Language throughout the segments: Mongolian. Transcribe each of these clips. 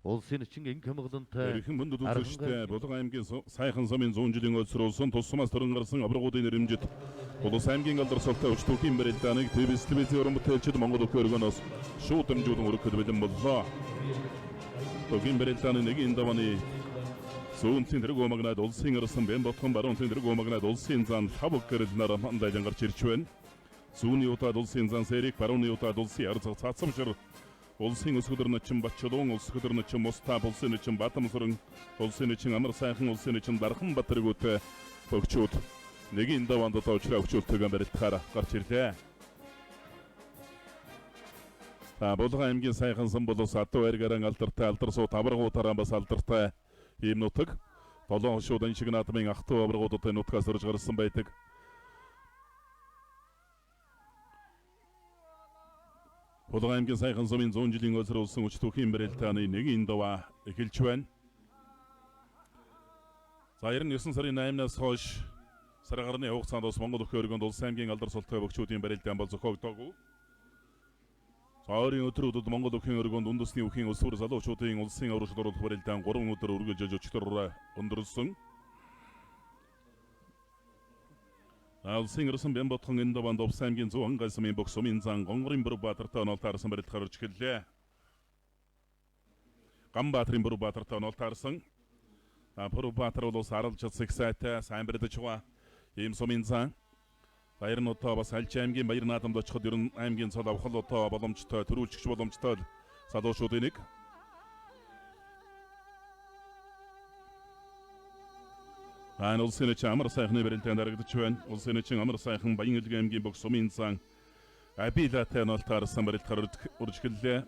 Улсын эчин инх хамгаалалттай Эрхэм хүнд үзүүлэгчтэй Булган аймгийн сайхан сумын 100 жилийн өсрүүлсэн тусмаас төрөн гарсан аврагуудын нэрэмжит Улс аймгийн алдарсалтай өчтөхийн барилдааныг телевизийн уран бүтээлчид Монгол өх өргөнөөс шууд дамжуулан өргөхөд бэлэн боллоо. Тогийн барилдааны нэгэн давааны зүүнтийн тэрэг уумагнаад улсын ирсэн Бямбатхан баруун тэрэг уумагнаад улсын зан хавг гэрэл нараа хандаж ангарч ирж байна. Зүүнний утаад улсын зан сэрик барууны утаад улсын арцаг цаацамшир улсын өсгөдөр начин Бачулуун өсгөдөр начин Мустаф улсын начин Батамсран улсын начин Амар сайхан улсын начин Дархан Батэргүүтэй богчууд нэгэн даваанд очроо өчөлтөг барилдахаар гарч ирлээ. Булган аймгийн сайхан сан болос Адуу Аргаран алдартай алдар суут аврагуудаараа бас алдартай ийм нутаг 7 шуудан шиг наадмын ах トゥ аврагуудтай нутгаас орж гарсан байдаг. Булган аймгийн сайхан сумын 100 жилийн өсрүүлсэн өчтөхийн барилдааны нэгэн даваа эхэлж байна. За 99 сарын 8-наас хойш сар гарны хугацаанд бас Монгол өх өргөнд улс аймгийн алдар султай бөгчүүдийн барилдаан бол зохиогдоогүй. Сарын өдрүүдэд Монгол өхийн өргөнд үндэсний өхийн өсвөр залуучуудын улсын аврагт оруулах барилдаан 3 өдөр үргэлж өчтөр өндөрлсөн. Улсын ирсэн Бямбатхан энэ даваанд улс аймгийн 100 гайсмын бөх сумын зан Гонгорын Бүрбаатартай онолтаарсан барилдахаар эхэллээ. Ганбаатарын Бүрбаатартай онолтаарсан Бүрбаатар бол саралж чадсаг сайтай сайн барилдаж байгаа ийм сумын зан баярын утаа бас Альч аймгийн баяр наадамд очиход ер нь аймгийн цол авахл утаа боломжтой төрүүлжигч боломжтой залуучуудын нэг. Улсын эчин Амар сайхны барилдаанд харагдаж байна. Улсын эчин Амар сайхан Баян Илгэн аймгийн бөх сумын зан Абилатай онолтаарсан барилдахаар урж эхэллээ.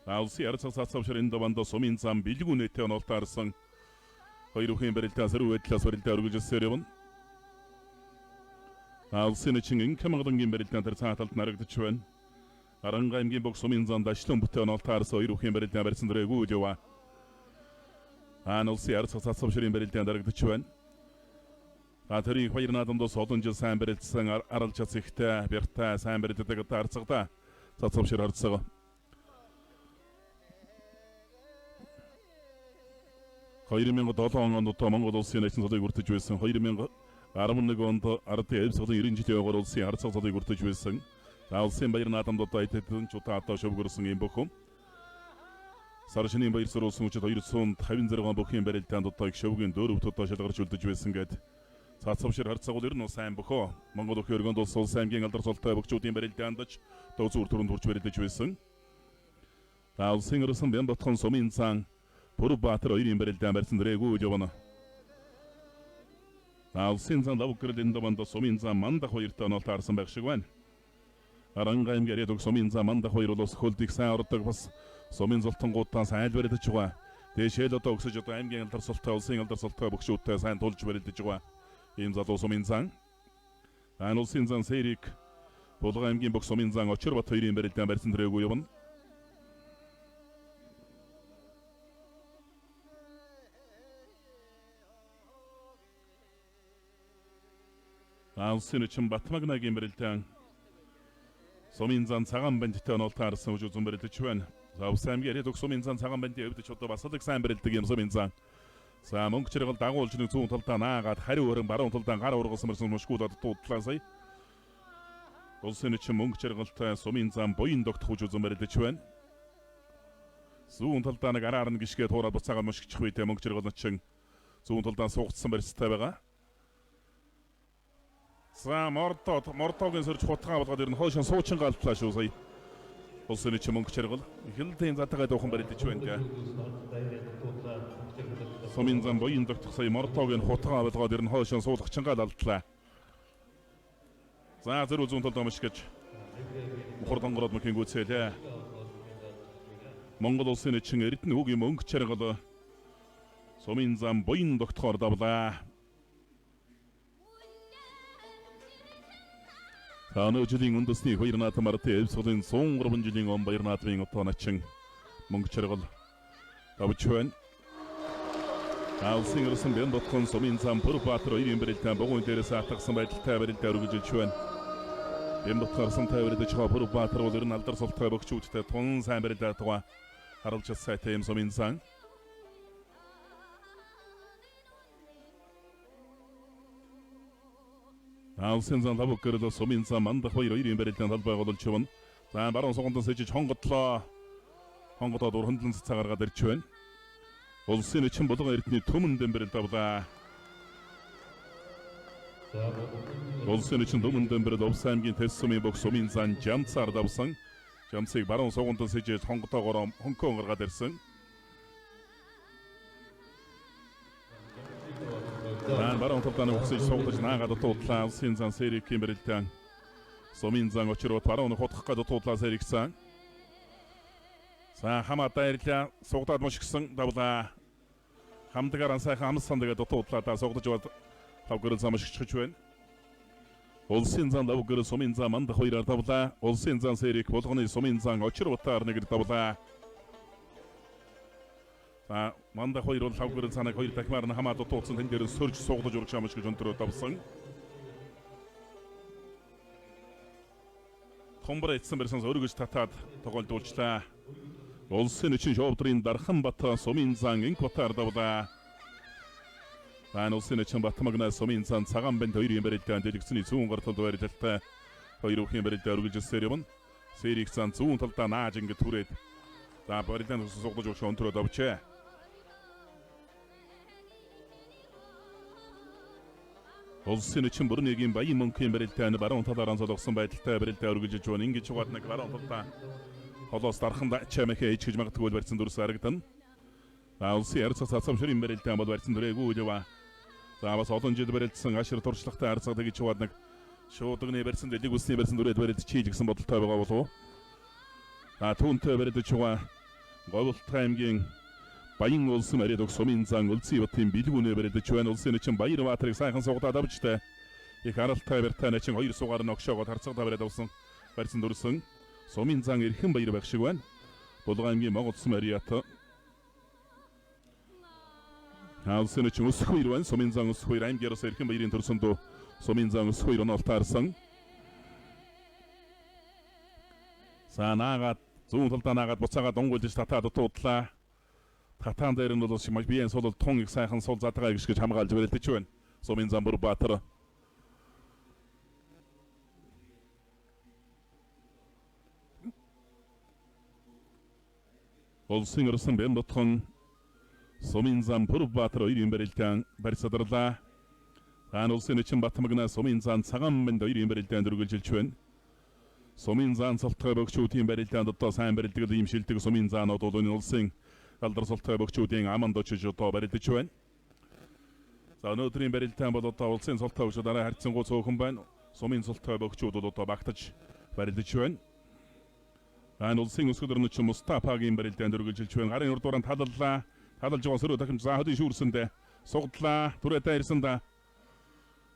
Улсын арцаг цаацавшир энэ даваанд сумын зан Бэлгүүнэтэй онолтаарсан хоёр өхийн барилдаан сэрүү байдлаас барилдаа үргэлжилсээр явна. Улсын эчин инх хамгаалалтын барилдаан дээр цааталд харагдаж байна. Аранга аймгийн бөх сумын зан Дашлан бүтээн онолтаарсан хоёр өхийн барилдаан барьсан дөрөв яваа. Улсын арцаг цаацавширын барилдаанд харагдаж байна. Тэрийг баяр наадамдаас олон жил сайн барилдсан аралж чадс ихтэй бяртай сайн барилддаг арцагта цацавшир харцгаа. Хоёрын 2007 онд Монгол улсын эчин цолыг үрдэж байсан. 2011 онд ардын элб цолын 90 жилийн ойгоор улсын арцаг цолыг үрдэж байсан. Улсын баяр наадамд эдэн чута одоо шөвгөрсөн юм бөхөм. Сар шинийн баяр сурулсан хүчит 256 бүхийн барилдаанд одоо их шөвгийн дөрөвт одоо шалгарч үлдэж байсан гэдэг. Цаацавшир харцаг ер нь сайн бөхөө. Монгол өх өргөнд улс аймгийн алдар султай бөгчүүдийн барилдаандж дозуур төрөнд хурж барилдаж байсан. Улсын ирсэн Бямбатхан сумын зан Бүрбаатар хоёрын барилдаан барьсан дөрөв явна. Улсын зан лав гэрлийн даванд сумын зан Мандах хоёртой онолтаарсан байх шиг байна. Аранга аймгийн яриад сумын зан Мандах хоёр улс хөлдийг сайн ордог бас сумын зултангуудаа сайн барилдаж байгаа. Дэшэл одоо өсөж одоо аймгийн алдар султай улсын алдар султай бөгчүүдтэй сайн тулж барилдаж байгаа. Ийм залуу сумын зан улсын зан Сэрик Булган аймгийн бөх сумын зан Очирбат хоёрын барилдаан барьсан дөрөв явна. Улсын эчин Батмагнагийн барилдаан сумын зан Цагаан бандтай онолтаарсан үж үзэн барилдаж байна. Улс аймгийн яриад сумын зан Цагаан бандын өвдөж одоо бас л сайн барилдаг юм сумын зан. За мөнгө чиргэл дагуулжны зүүн талдаа наагаад хариу өрөн баруун талдаа гар ургасан мөрсөн мушгуудад дуудлаа сая. Улсын эчин мөнгө чиргэлтэй сумын зан буян догт хүж үзэн барилдаж байна. Зүүн талдаа нэг араар нь гიშгээ туураад буцаагаад мушгичих үедээ мөнгө чиргэл начин зүүн талдаа суугдсан барьцтай байгаа. За мортогийн сөрж хутгаа болгоод ирнэ хойшин суучин галтлаа шүү сая. Улсын эчин мөнгө чиргэл ихэнхдээ затагаад уухан барилдаж байна. Сумын зан буян догтох сая мортогийн хутгаа болгоод ирнэ хойшин суулгах чингаал алдлаа. За зэрүү зүүн талд амш гэж хурдангород мөхийн гүцээлээ. Монгол улсын эчин Эрдэнэ хүүгийн мөнгө чиргэл сумын зан буян догтохоор давлаа. Өнөө жилийн үндэсний баяр наадмаар элб цолын 103 жилийн он баяр наадмын утаа начин мөнгө чиргэл давж байна. Улсын ирсэн Бямбатхан сумын зан Бүрбаатар хоёрын барилдаан богино дээрээс атгсан байдалтай барилдаа үргэлжилж байна. Бямбатхан сумтай барилдаж байгаа Бүрбаатар бол ер нь алдар султай бөгчүүдтэй тун сайн барилдаад байгаа. Харалж сайтай юм Суминзан. Алсензан лав гэрэл Суминзан мандах хоёр бэрэлтэн талбай голж чивэн. За баруун сугандаас ижиж хонгодлоо. Хонгодоо дур хөндлөн цэцэг гаргаад ирж байна. Улсын эчин булган эрдний төмөн дэмбэрэл давлаа. Улсын эчин төмөн дэмбэрэл Увс аймгийн Тэс сумын бог Суминзан жамцаар давсан. Жамцыг баруун сугандаас ижиж хонгодоогоор хонкон гаргаад ирсэн. Баруун талданы ухсыг сугдаж наагаад дуудлаа. Улсын зан сэрик бэрэлтэн. Суминзан очроод баруун хотох гээд дуудлаа сэриксэн. За хамаатай ирлээ сугдаад мушгсан давлаа. Хамдгараа сайхан амсан тэгээд дуудлаа сугдаж бод тавгэрэл замшигч байна. Улсын зан давгэр Суминзан мандах хоёроор давлаа. Улсын зан сэрик булганы Суминзан очротаар нэг давлаа. За мандах хоёр бол тавгэрэл цаанаг хоёр дахимаар нь хамаад дууцсан тэн дээр сөрж сугдаж урагш амшигч өнтрөө давсан. Томбор эцсэн бэрсэн өргөж татаад тоглолдуулчлаа. Улсын эчин шоудрын дархан бат Суминзан инк батаар давлаа. Улсын эчин Батмагна Суминзан цагаан банд хоёрын бэрэлтэн дэлгэцний зүүн гарталд байрлалтай хоёр өвхийн бэрэлтээр үргэлжилсээр юм. Сэрик цан зүүн талдаа нааж ингэ түрээд за бэрэлтэн сугдаж өгч өнтрөө давчээ. Улсын эчин бүрнэгийн баян мөнхийн бэрэлтэн баруун талаараа зодогсон байдалтай бэрэлтээр үргэлжилж байна. Ингэж угаад нэг баруун талдаа холоос дархан чамэхэ ичгэж магадгүй барьсан дүрс харагдан. Улсын ярцаас цацамшрын бэрэлтэн бол барьсан дүрээгүй л ба. За бас олон жил бэрэлдсэн ашир туршлагатай арцгадаг гэж угаад нэг шуудганы барьсан дэлэг үсний барьсан дүрээд бэрэлд чийж гсэн бодолтой байгаа болов уу? Түүнтэй бэрэлдэж байгаа Говьлтай аймгийн Баян улсын ариад Суминзан Улсын батын бэлгүүнээ бэрэлдэж байна. Улсын эчин Баярбаатарыг сайхан сугадаад авчтай. Их харалтай барьтай начин хоёр сугаар нь огшоогоод харцагтаа бариад авсан барьсан дүрсэн. Суминзан эрхэн баяр байх шиг байна. Булган аймгийн Монгол улсын ариат Улсын эчин ус хоёр байна. Суминзан ус хоёр аймгиараас эрхэн баярын төрсөндөө Суминзан ус хоёр нь олтаарсан. За наагаад зүүн талдаа наагаад буцаагаад онгойлж татаад дуудлаа. Татаан дээр нь бол маш биеийн сул тун их сайхан сул задгаа гიშгэж хамгаалж бэрэлдэж байна. Суминзан Баярбаатар. Улсын орсон бэн дотхон Суминзан Баярбаатар хоёрын бэрэлтэн барьсадарлаа. Улсын эчин Батмагна Суминзан цагаан бэнд хоёрын бэрэлтэн үргэлжилж байна. Суминзан цолтой бөгчүүдийн бэрэлтэн дотоо сайн бэрэлдэг ийм шилдэг Суминзанууд бол энэ улсын алдар цолтой бөгчүүдийн аманд очиж одоо бэрэлдэж байна. За өнөөдрийн бэрэлтэн бол одоо улсын цолтой бөгчүүдээр харьцангуй цөөхөн байна. Сумын цолтой бөгчүүд бол одоо багтаж бэрэлдэж байна. Улсын өсгөлөрнө ч Мустафагийн бэрэлтэн үргэлжилж байна. Гарын урдуураа талаллаа. Талалж байгаа сөрөг дахин за хөдөө шүүрсэндээ сугдлаа. Түрээтэй ирсэн да.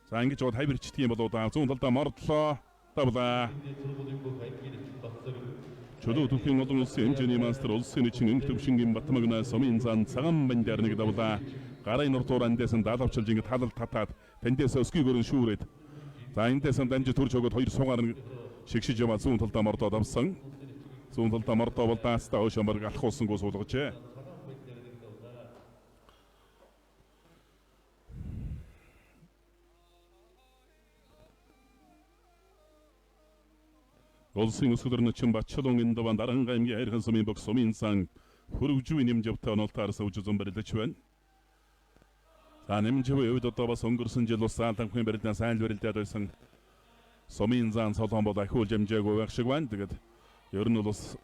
За ингэж бод хайвэрчдэг юм болоо да. Зүүн талдаа мордлоо. Давлаа. Чөлөө түүхийн олон улсын хэмжээний мастер улсын эчин өнг төвшингийн Батмагна Суминзан цагаан бандаар нэг давлаа. Гарын урдуур андээсэн даалавчилж ингэ талал татаад тандээс өсгийгөр нь шүүрээд. За эндээсэн дамжиж төрж өгöd хоёр сугаар нь шигшиж яваа зүүн талдаа мордоод авсан. Зүүн талдаа мордоо бол даастаа өшөмөр алхуулсангүй суулгажээ. Улсын өсгөлөрнө чин Батчалун Индован Даранга аймгийн Хайрхан сумын бог Суминзан хөрвжүүн нэмжөвтэй онолтаар сууж бэрэлдэж байна. За нэмжөвөө үед одоо бас өнгөрсөн жил ус заалтанхын бэрэлдэн сайн бэрэлдээд байсан Суминзан цолон бол ахиулж хэмжээгүй байх шиг байна. Тэгээд ер нь бол бас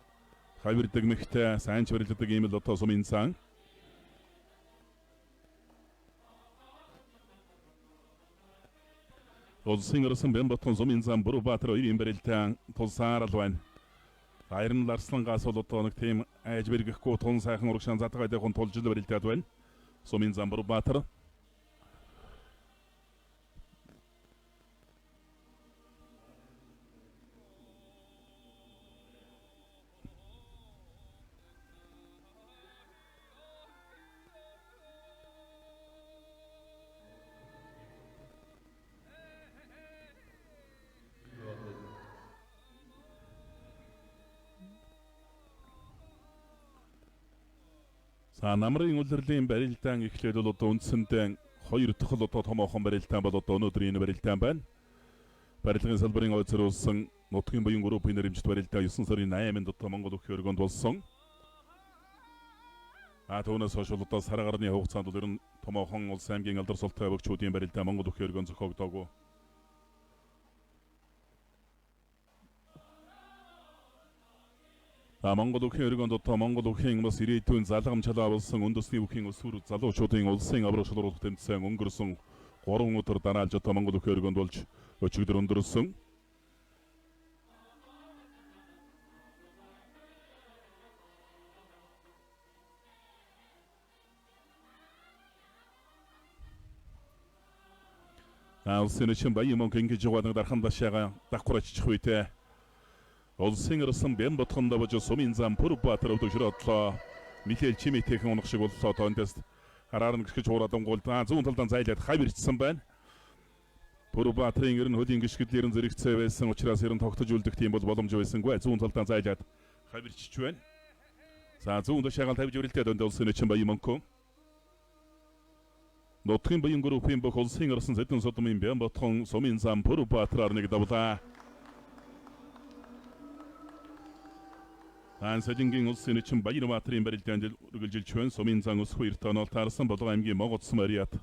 хайрдаг мэгтэй сайн бэрэлддэг ийм л одоо Суминзан. Улсын орсон бэн ботхон Суминзан Баярбаатар хоёрын бэрэлтэн тулсаар л байна. Хайрн Ларслангаас бол одоо нэг тийм айж бэргэхгүй тун сайхан урагшаан задгайд явах тулж бэрэлдээд байна. Суминзан Баярбаатар. За намрын улирлын барилдаан эхлээд бол одоо үндсэндээ 2 дахь одоо томоохон барилдаан бол одоо өнөөдрийн барилдаан байна. Барилгын салбарын ойцруулсан нутгийн баян группын нэрмжит барилдаа 9 сарын 8-нд одоо Монгол Өх өргөнд болсон. Түүнээс хойш одоо сар гарны хугацаанд бол ер нь томоохон улс аймгийн алдар султай өвөгчүүдийн барилдаа Монгол Өх өргөнд зохиогдоогүй. Монгол Өхийн өргөнд одоо Монгол Өхийн бас ирээдүйн залгамжлаа болсон үндэсний өхийн өсвөр залуучуудын улсын аврах шалралт тэмцээн өнгөрсөн 3 өдөр дараалж одоо Монгол Өхийн өргөнд болж өчигдөр өндөрлсөн. Улсын чинь баян мөнгө ингэж яваад дархан дашаага дагхураачих үйтэй. Улсын ирсэн бэн ботхонд бож сумын зам Пүрбаатар өвдөжрөдлөө мэлэл чимээтэйхэн унах шиг боллоо тоондост хараар нь гიშгэж хуураад онгуул зүүн талдаа зайлаад хав ирчихсэн байна. Пүрбаатрын ер нь хөлийн гიშгэдлэр нь зэрэгцээ байсан учраас ер нь тогтож үлдэх тийм бол боломж байсангүй. Зүүн талдаа зайлаад хав ирчих байна. За зүүн дашаагаал тавьж өрөлтөд өндө улсын чинь баян мөнгө. Нутгийн баян группын бүх улсын ирсэн зэдэн содмын бэн ботхон сумын зам Пүрбаатраар нэг давлаа. Солингийн улсын чинь баян баатрын барилдаанд үргэлжилж байна. Сумын зан өсөх үерт онол таарсан Болго аймгийн Моготс Мариат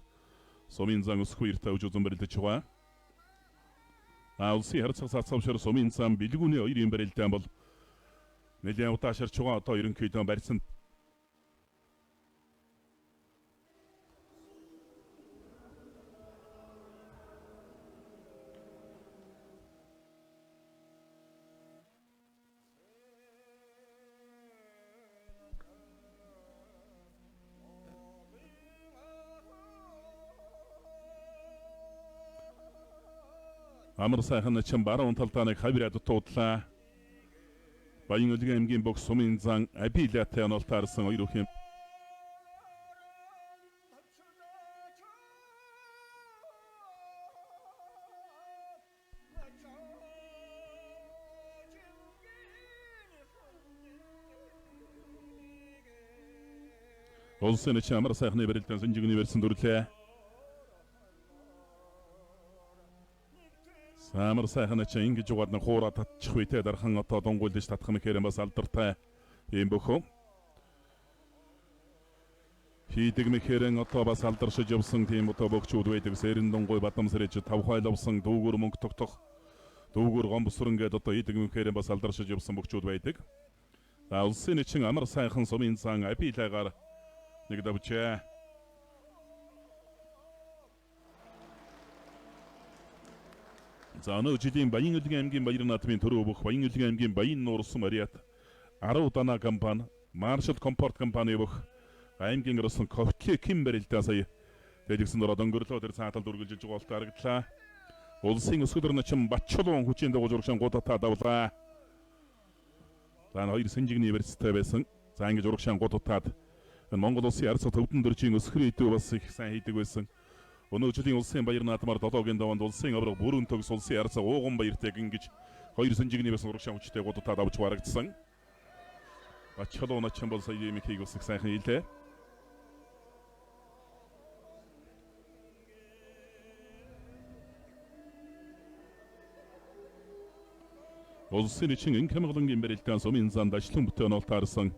сумын зан өсөх үерт үжүүзэн барилдаж байгаа. Улсын харьцаг цацавшир сумын зан бэлгүүний хоёрын барилдаан бол нэлээд удаашарч байгаа. Одоо ерөнхийдөө барьсан. Амар сайхан чинь баруун талдаа нэг хавираад дуудлаа. Баян өлгийн аймгийн бүх сумын зан Абилатай онол таарсан хоёр өхийн улсын чинь амар сайхны барилдаан Сүнжигний барьсан дүрлээ. Амар сайхан чинь ингэж угаад нэг хуураа татчих үйтэй дархан одоо дунгуйлж татах мэхээрэн бас алдартай юм бөхөө. Хийдэг мэхээрэн одоо бас алдаршиж явсан тийм одоо бөгчүүд байдаг. Сэрэн дунгуй бадамсрэж 5 хойловсон дүүгүр мөнгө тогтох дүүгүр гомбосрон гээд одоо хийдэг мэхээрэн бас алдаршиж явсан бөгчүүд байдаг. Улсын чинь амар сайхан сумын зан Абилагаар нэг давчаа. За өнөө жилийн Баян өлгийн аймгийн баяр наадмын төрөө бүх Баян өлгийн аймгийн Баян нуурс Мариат 10 дана компани Marshall Comport компани бүх аймгийн ирсэн Ковтле Ким барилдаа сая дэлгэсэн дөрөд өнгөрлөө тэр цааталд үргэлжилж байгаа болтой харагдлаа. Улсын өсгөлөр начин Батчулуун хүчинд дагуулж урагшин гутатаа давлаа. За хоёр Сүнжигний университет байсан. За ингэж урагшин гутатаад Монгол улсын арц төвдөн дөржийн өсгөрийн хэдүү бас их сайн хийдэг байсан. Өнөө жилийн улсын баяр наадмаар 7-гийн даванд улсын авраг бүрэн төгс улсын арцаг ууган баяртай ингэж хоёр Сүнжигний бас урагшин хүчтэй гутатаад авч барагдсан. Батчулуун начин бол сая юм хийх бас их сайхан хийлээ. Улсын чин инкэмгэлэнгийн барилдаан сумын зан дашлан бүтээн ол таарсан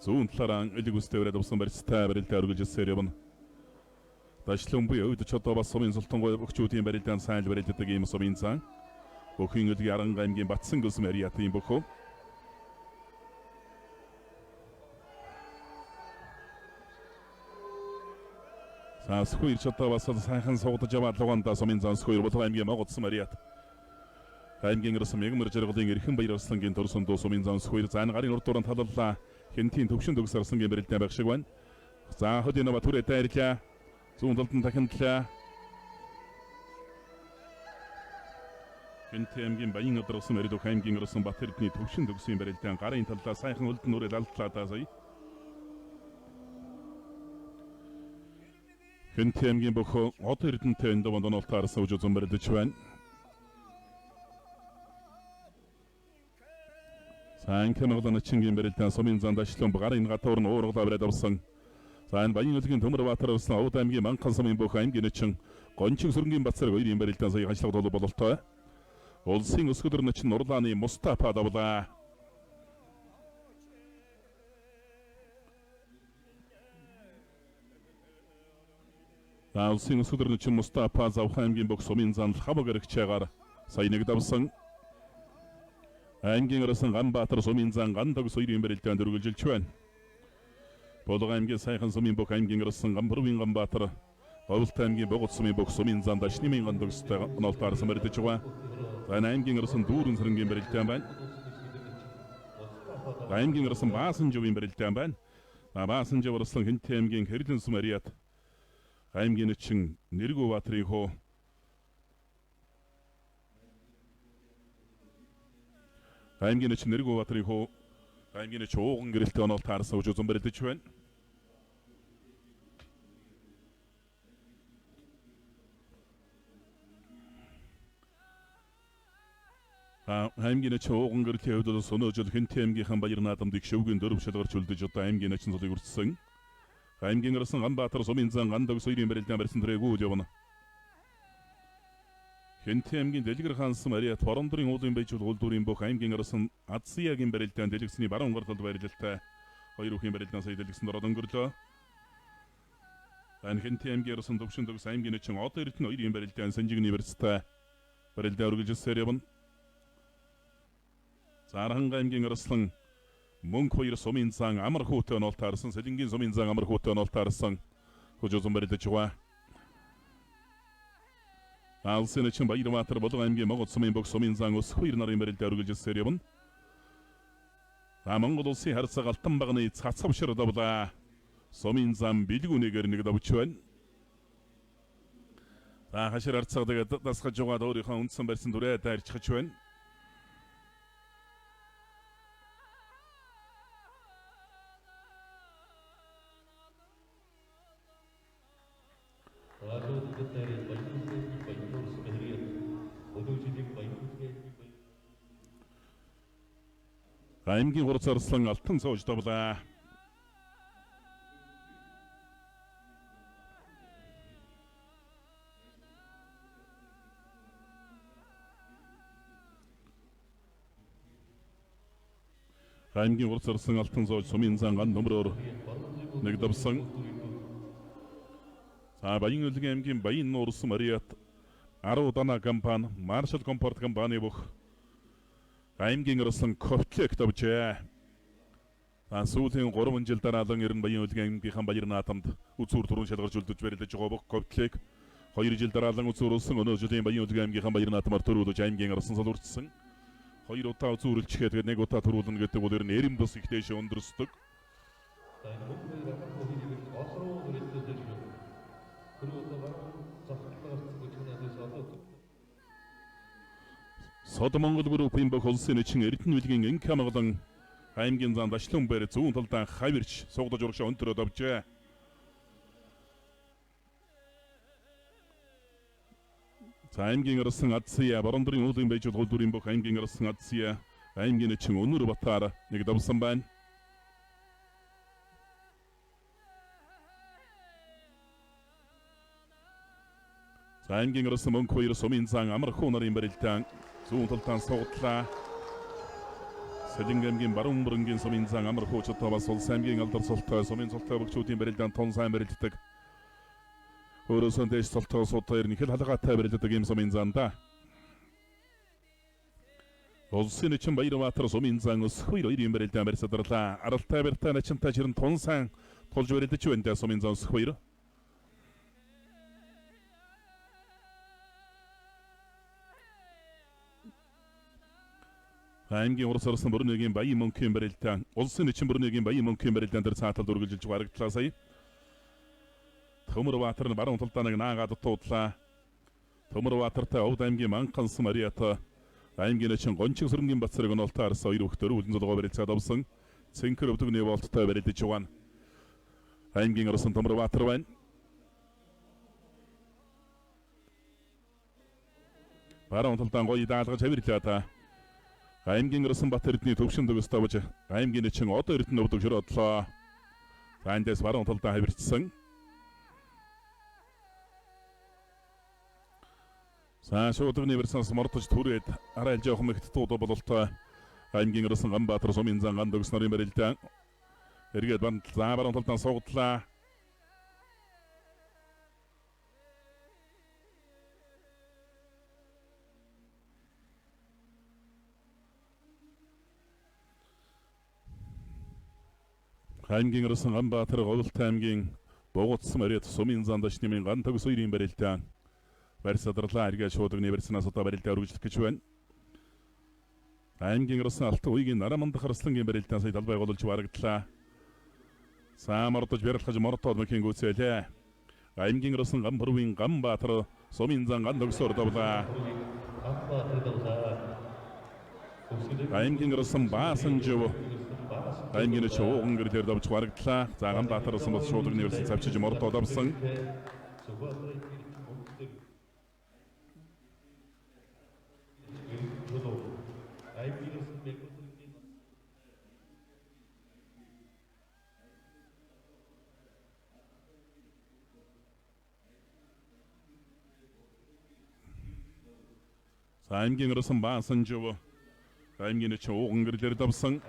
зүүн талаараа элэг үстэй өрөөд авсан барьцтай барилдаа үргэлжилсээр явна. Дашлан буй өйдөч одоо бас сумын султангой өгчүүдийн барилдаан сайн барилддаг ийм сумын зан. Өхийн өлгийн Аранга аймгийн Батсан гүс Мариат юм бөхөө. Саасгүй одоо бас сайхан суудаж яваад луганда сумын зан сөхөр Болго аймгийн Моготс Мариат. Аймгийн ирсэн мегмэр жаргалын эрхэн баяр арслангийн төрсөн дуу сумын зан сөхөр заан гарын урд дуран талаллаа. Хэнтийн төвшин төгс арслангийн барилдаан байх шиг байна. За хөдийн нова түрээ тайрлаа. Зүүн талд дахиндлаа. Хэнтийн аймгийн Баян өдрөсөн Мэрдөх аймгийн ирсэн Батэрдний төвшин төгсийн барилдаан гарын талдаа сайхан үлдэн нүрэл алдлаа даа сая. Хэнтийн аймгийн бөхөө од эрдэнтэй энэ донд онол таарсан үжүүзэн барилдаж байна. Сайн кэмэглэн чингийн барилдаан сумын зан дашлан гарын гатуур нь уургалаа бариад авсан За энэ баян үлгийн Төмөрбаатар улсын Овд аймгийн Манхан сумын бүх аймгийн чин гончин сүрэнгийн бацраг 2 барилдаан сая ажиллагад бол бололтой. Улсын өсгөлөр начин Нурлааны Мустафа давлаа. Улсын өсгөлөр начин Мустафа Завхан аймгийн бүх сумын зан хамаг эргчээгээр сая нэг давсан. Аймгийн арасан Ганбаатар сумын зан Гандаг соёрын барилдаан дөрвөлжилж байна. Болго аймгийн сайхан сумын бүх аймгийн арасан Ганбрувын Ганбаатар, Овлт аймгийн Богот сумын бүх сумын зан Дашнимын Гандагстай онолтоор самардаж байгаа. За аймгийн арасан Дүүрэн сэрэнгийн барилдаан байна. Аймгийн арасан Баасан жовын барилдаан байна. Баасан жов арасан Хинтээ аймгийн Хэрлэн сум ариат. Аймгийн чин Нэргүү Баатрын хоо. Аймгийн чин Нэргүү Баатрын хоо. Аймгийн чин Ууган гэрэлтэй онолтоор сууж үзэн барилдаж байна. Аймгийн чин Ууган гэрлийн хувьд сонөожл Хинтээ аймгийнхан баяр наадамдыг шөвгийн дөрөв шалгарч үлдэж одоо аймгийн чин цолыг үрдсэн. Аймгийн арасан Ганбаатар сумын зан Гандаг соёрын барилдаан барьсан төрөөгөө явна. Хинтээ аймгийн Дэлгэр хаан сум ариат Борондрын уулын байжуул улдуурын бүх аймгийн арасан Адсиягийн барилдаан дэлгэсний баруун гарталд байрлалтай 2 үхийн барилдаан сая дэлгэсэнд ороод өнгөрлөө. Хинтээ аймгийн арасан Төвшин төгс аймгийн чин Од Эрдэнэ 2-ийн барилдаан Санжигны барьцтай барилдаан үргэлжилсээр явна. Заранга аймгийн арслан Мөнх 2 сумын зан Амар хүүтэй онолтаарсан Сэлэнгийн сумын зан Амар хүүтэй онолтаарсан хожоозон барилдаж байгаа. Алсын чин Баярбаатар Болго аймгийн Могот сумын бүх сумын зан ус 2 нарын барилдаан үргэлжилсээр явна. Монгол улсын харьцаг алтан багны цацавшир давлаа. Сумын зан бэлгүүнээр нэг давж байна. Хашир харьцагдаг дасгаж байгаа өөрийнхөө үндсэн барьсан дүрээ дайрчж байна. Аймгийн хурц арслан алтан сууж давлаа. Аймгийн хурц арслан алтан сууж сумын зан ган нөмрөөр нэг давсан. Баян үлгийн аймгийн Баян нуурс Мариат 10 дана компани Маршал компорт компани бүх аймгийн арслан Ковтлек давжээ. Сүүлийн 3 жил дараалан Эрен Баян үлгийн аймгийнхан баяр наадамд үзүүр түрүүн шалгарч үлдэж барилдаж байгаа бүх Ковтлек 2 жил дараалан үзүүрүүлсэн өнөө жилийн Баян үлгийн аймгийнхан баяр наадамаар төрүүлж аймгийн арслан сол үрдсэн. 2 удаа үзүүрлчихэд тэгээд 1 удаа төрүүлнэ гэдэг бол ер нь эрэм бус их дэше өндөрсдөг. Сод Монгол группийн бүх улсын чин Эрдэнэ үлгийн Инка Моголон аймгийн зан Дашлан бэр зүүн талдаа хавирч сугдаж урагшаа өнтөрөө давжээ. Аймгийн арсан Адсия Борондрын уулын байжуул улдуурын бүх аймгийн арсан Адсия аймгийн чин Өнөр Батаар нэг давсан байна. Аймгийн арсан Мөнх 2 сумын зан Амар хуу нарын барилдаан зүүн талдаа суудлаа. Сэлэнг аймгийн баруун мөрөнгийн сумын зан Амар хуу чотоо бас улс аймгийн алдар султай сумын султай бүгчүүдийн барилдаан тун сайн барилддаг. Өөрөөсөн дэш султай суудаар нэг л халгаатай барилддаг юм сумын занда. Улсын чин Баярбаатар сумын зан ус 2-2 барилдаан барьсадарлаа. Аралтай барьтай начинтай чирэн тун сайн тулж барилдаж байна сумын зан ус 2. Аймгийн урс арсан Бүрнэгийн Баян мөнхийн барилдаан улсын чин Бүрнэгийн Баян мөнхийн барилдаан дээр цааталд үргэлжилж харагдлаа сая. Төмөрбаатар баруун талдаа нэг наагаад дуудлаа. Төмөрбаатартай Овд аймгийн Манхан сум ариат аймгийн чин гончин сүрэнгийн бацраг онолтоор 2 өгтөр үлдэн зулгаа барилцаад авсан. Цэнхэр өвдөгний болттой барилдаж байгаа. Аймгийн арсан Төмөрбаатар байна. Баруун талдаа гоё даалгаж хавирлаа та. Аймгийн арсан Бат Эрдэнэ төвшин төгс тавж аймгийн чин Од Эрдэнэ өвдөг шөрөөдлөө. За эндээс баруун талдаа хавирчсан. За шуудганы версанс мордож түрээд арай жоохон их туудаа бололтой аймгийн Орсон Ганбаатар сумын зан ганд өгс нарын барилдаа эргээд банд за баруун талдаа суугадлаа. аймгийн Орсон Ганбаатар Говьлт аймгийн Богоцсон морьд сумын зан дашнымын ган төгс хоёрын барилдаа барьсадарлаа эргээд шуудганы версанаас одоо барилдаа өргөжлөх гэж байна. аймгийн Орсон Алтан уйгийн Нарамандах Арслангийн барилдаан сая талбай голж барагдлаа. Саамардж бэрэлхэж мортод мөхийн гүцээлээ. аймгийн Орсон Ганбарвын Ганбаатар сумын зан ган төгсөөр давлаа. аймгийн Орсон Баасанжив аймгийн чууган гэрлэр давж барагдлаа. За Ганбаатар Орсон бас шуудганы версан цавчиж мортод авсан. За аймгийн Орсон Баасанжив аймгийн чууган гэрлэр давсан.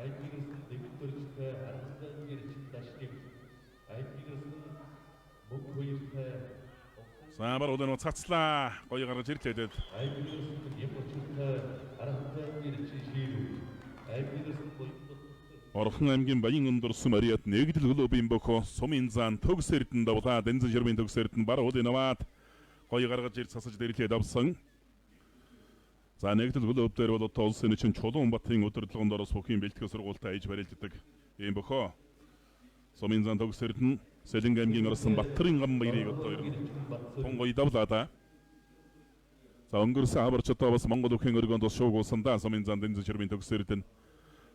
За баруудан цацлаа гоё гаргаж ирлээ. Орхон аймгийн Баян өндөрсөн Мариат нэгдэл клубын бохо сумын зан төгс эрдэнэ давлаа Дэнзэн жирмийн төгс эрдэнэ баруудан аваад гоё гаргаж ирж цасаж дэрлээ давсан. За нэгдэл клуб дээр бол одоо улсын чинь Чулуунбатын өдөрлөгөнд орос бүхийн бэлтгэл сургуультай ээж барилддаг ийм бохо сумын зан төгс эрдэнэ Сэлэнг аймгийн Орсон Баттарын ган баярыг одоо ер нь тунгой давлаа. За өнгөрсөн хаварч одоо бас Монгол өхөн өргөнд бас шуугуулсандаа сумын зан Дэнзэн жирмийн төгс эрдэнэ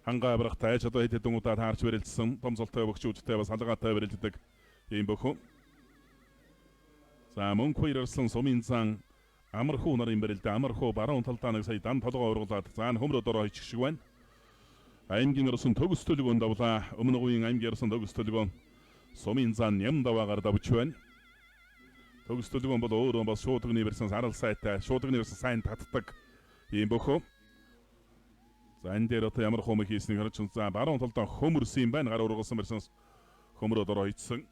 хангаа барахтай ч одоо хэдэн удаа таарч барилдсан томцолтой өгчүүдтэй бас халгаатай барилддаг ийм бохо. За мөн хоёрсон сумын зан Амархуу нарын барилдаа Амархуу баруун талдаа нэг сая дан толгой ургуулад заан хөмрө дороо ичих шиг байна. аймгийн Орсон төгс төлгөөнд давлаа. Өмнө үеийн аймгийн Орсон төгс төлгөөн сумын зан Нямдаваагаар давж байна. Төгс төлгөөн бол өөрөө бас шуудганы версанс арал сайтай, шуудганы версанс сайн татдаг ийм бохо. За энэ дээр одоо ямар хумыг хийснийг харж за баруун талдаа хөмөрсөн юм байна. Гар ургасан версанс хөмрөө дороо ичсэн.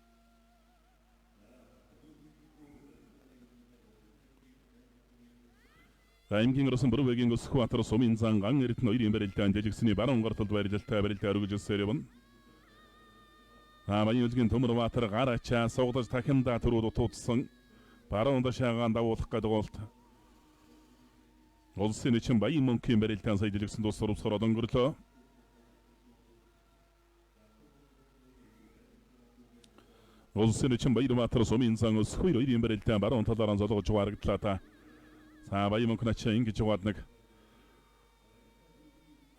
аймгийн Орсон Бүрвэгийн Өсхбаатар сумын зан ган эрдэнэ хоёрын барилдаан дэлгэсний баруун гар талд барилдалтай барилдаа өргөжлсээр явна. Баян үлгийн Төмөрбаатар гар ачаа суугдаж дахиндаа төрүүд утуудсан баруун дашаагаан дагуулах гэдэг болт. Улсын чинь Баян мөнхийн барилдаан сая дэлгэсэн тус сурвсаар өнгөрлөө. Улсын чинь Баянбаатар сумын зан Өсхбаатар хоёрын барилдаан баруун талаараа золгож барагдлаа та. За Баян мөнхөн ачаа ингэж яваад нэг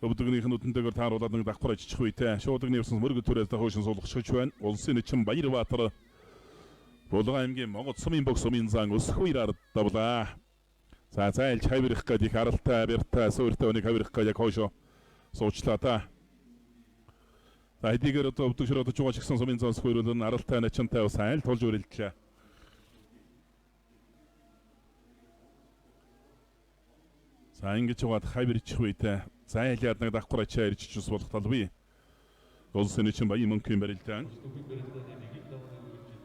өвдөгнийх нь үтэнтэйгээр тааруулаад нэг давхар ажичих үйтэй шуудганы версанс мөргөд түрээс дохошин суулгахж байна. Улсын чинь Баянбаатар Булган аймгийн Монгол сумын бог сумын зан Өсхбаатараар давлаа. За зайлж хавирах гэдэг их аралтай бяртай суурьтай өнийг хавирах гэж яг хойшоо суучлаа та. За хэдийгээр одоо өвдөг шөрөөдөж байгаа ч гэсэн сумын зан Өсхбаатар аралтай начинтай бас айл тулж өрөлдлээ. За ингэж яваад хавирчих үйтэй зайлаад нэг давхар ачаа ирж чус болох талбай. Улсын чинь Баян мөнхийн барилдаан.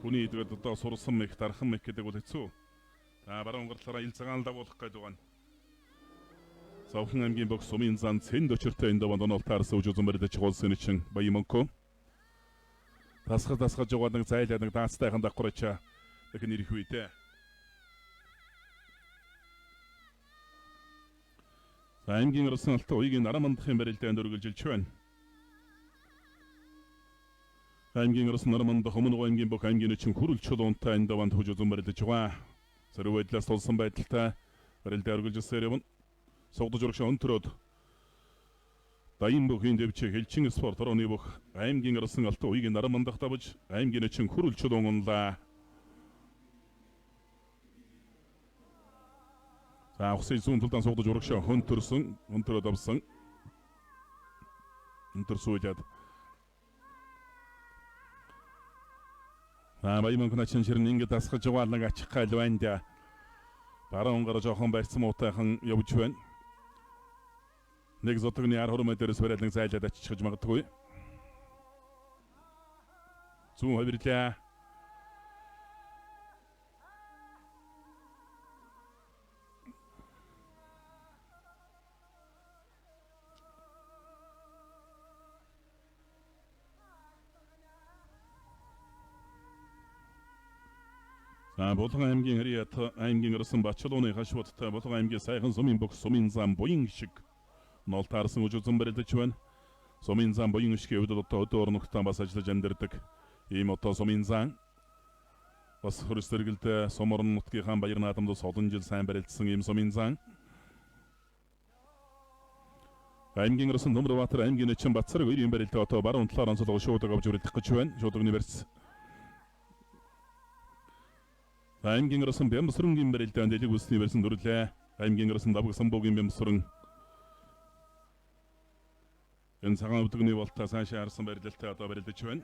Хүний идэвд одоо сурсан мэх дархан мэх гэдэг бол хэцүү. За баруун гарлаараа ил цагаан дагуулах гэдэг байна. Савхан аймгийн бог сумын зан цэнд өчөртэй энэ даван донолтаарс үжүүзэн барилдаж улсын чинь Баян мөнхөө. Тасгаж яваад нэг зайлаад нэг даацтайхан давхар ачаа дахин ирэх үйтэй. аймгийн Орсон Алтан уйгийн Нарамандахын барилдаанд өргөжлж байна. аймгийн Орсон Нарамандах өмнө аймгийн бог аймгийн чинь хүрэл чулуунтай энэ даванд хожигдсон барилдаж байгаа. Сэрүү байдлаас тулсан байдалтай барилдаа өргөжлсээр явна. Согдож урагш өнтрөөд Баян бүхийн дэвчээ Хэлчин спорт орооны бог аймгийн Орсон Алтан уйгийн Нарамандах давж аймгийн чинь хүрэл чулуун унлаа. За усын зүүн талдаа суугдаж урагшаа өнтөрөө давсан. Өнтөр суулаад Баяман күнэчин ширэн ингээд асгаж угаалнаг ачих гал байна да. Баруун гараа жоохон барьсан уутайхан явж байна. Нэг зотгоны 10 хормой дээрээс бариад нэг зайлаад ачиж магадгүй. Зүүн хавирлаа. Булган аймгийн Хариат аймгийн Орсон Бачалууны хашуудтай Булган аймгийн сайхан сумын бүх сумын зам буян шиг нол таарсан үжигзэн барилдаж байна. Сумын зам буян шиг өвдөд одоо орногтаа бас ажиллаж амьдардаг. Ийм одоо сумын зам бас хөрсдөргөлд суморн нутгийнхаа баяр наадамд олон жил сайн барилдсан ийм сумын зам. Аймгийн Орсон Нөмрбаатар аймгийн Эчин Батцараг үеийн барилдаа одоо баруун талаар онцлог шуудаг авч үрэлдэх гэж байна. Шуудагны барьц. Аймгийн Орсон Бямсрынгийн барилдаанд дэлэг үсний барьсан дүрлээ. Аймгийн Орсон Давг Самбуугийн Бямсрын энэ цагаан өвдөгний болтоо цаашаа харсан барилдалтай одоо барилдаж байна.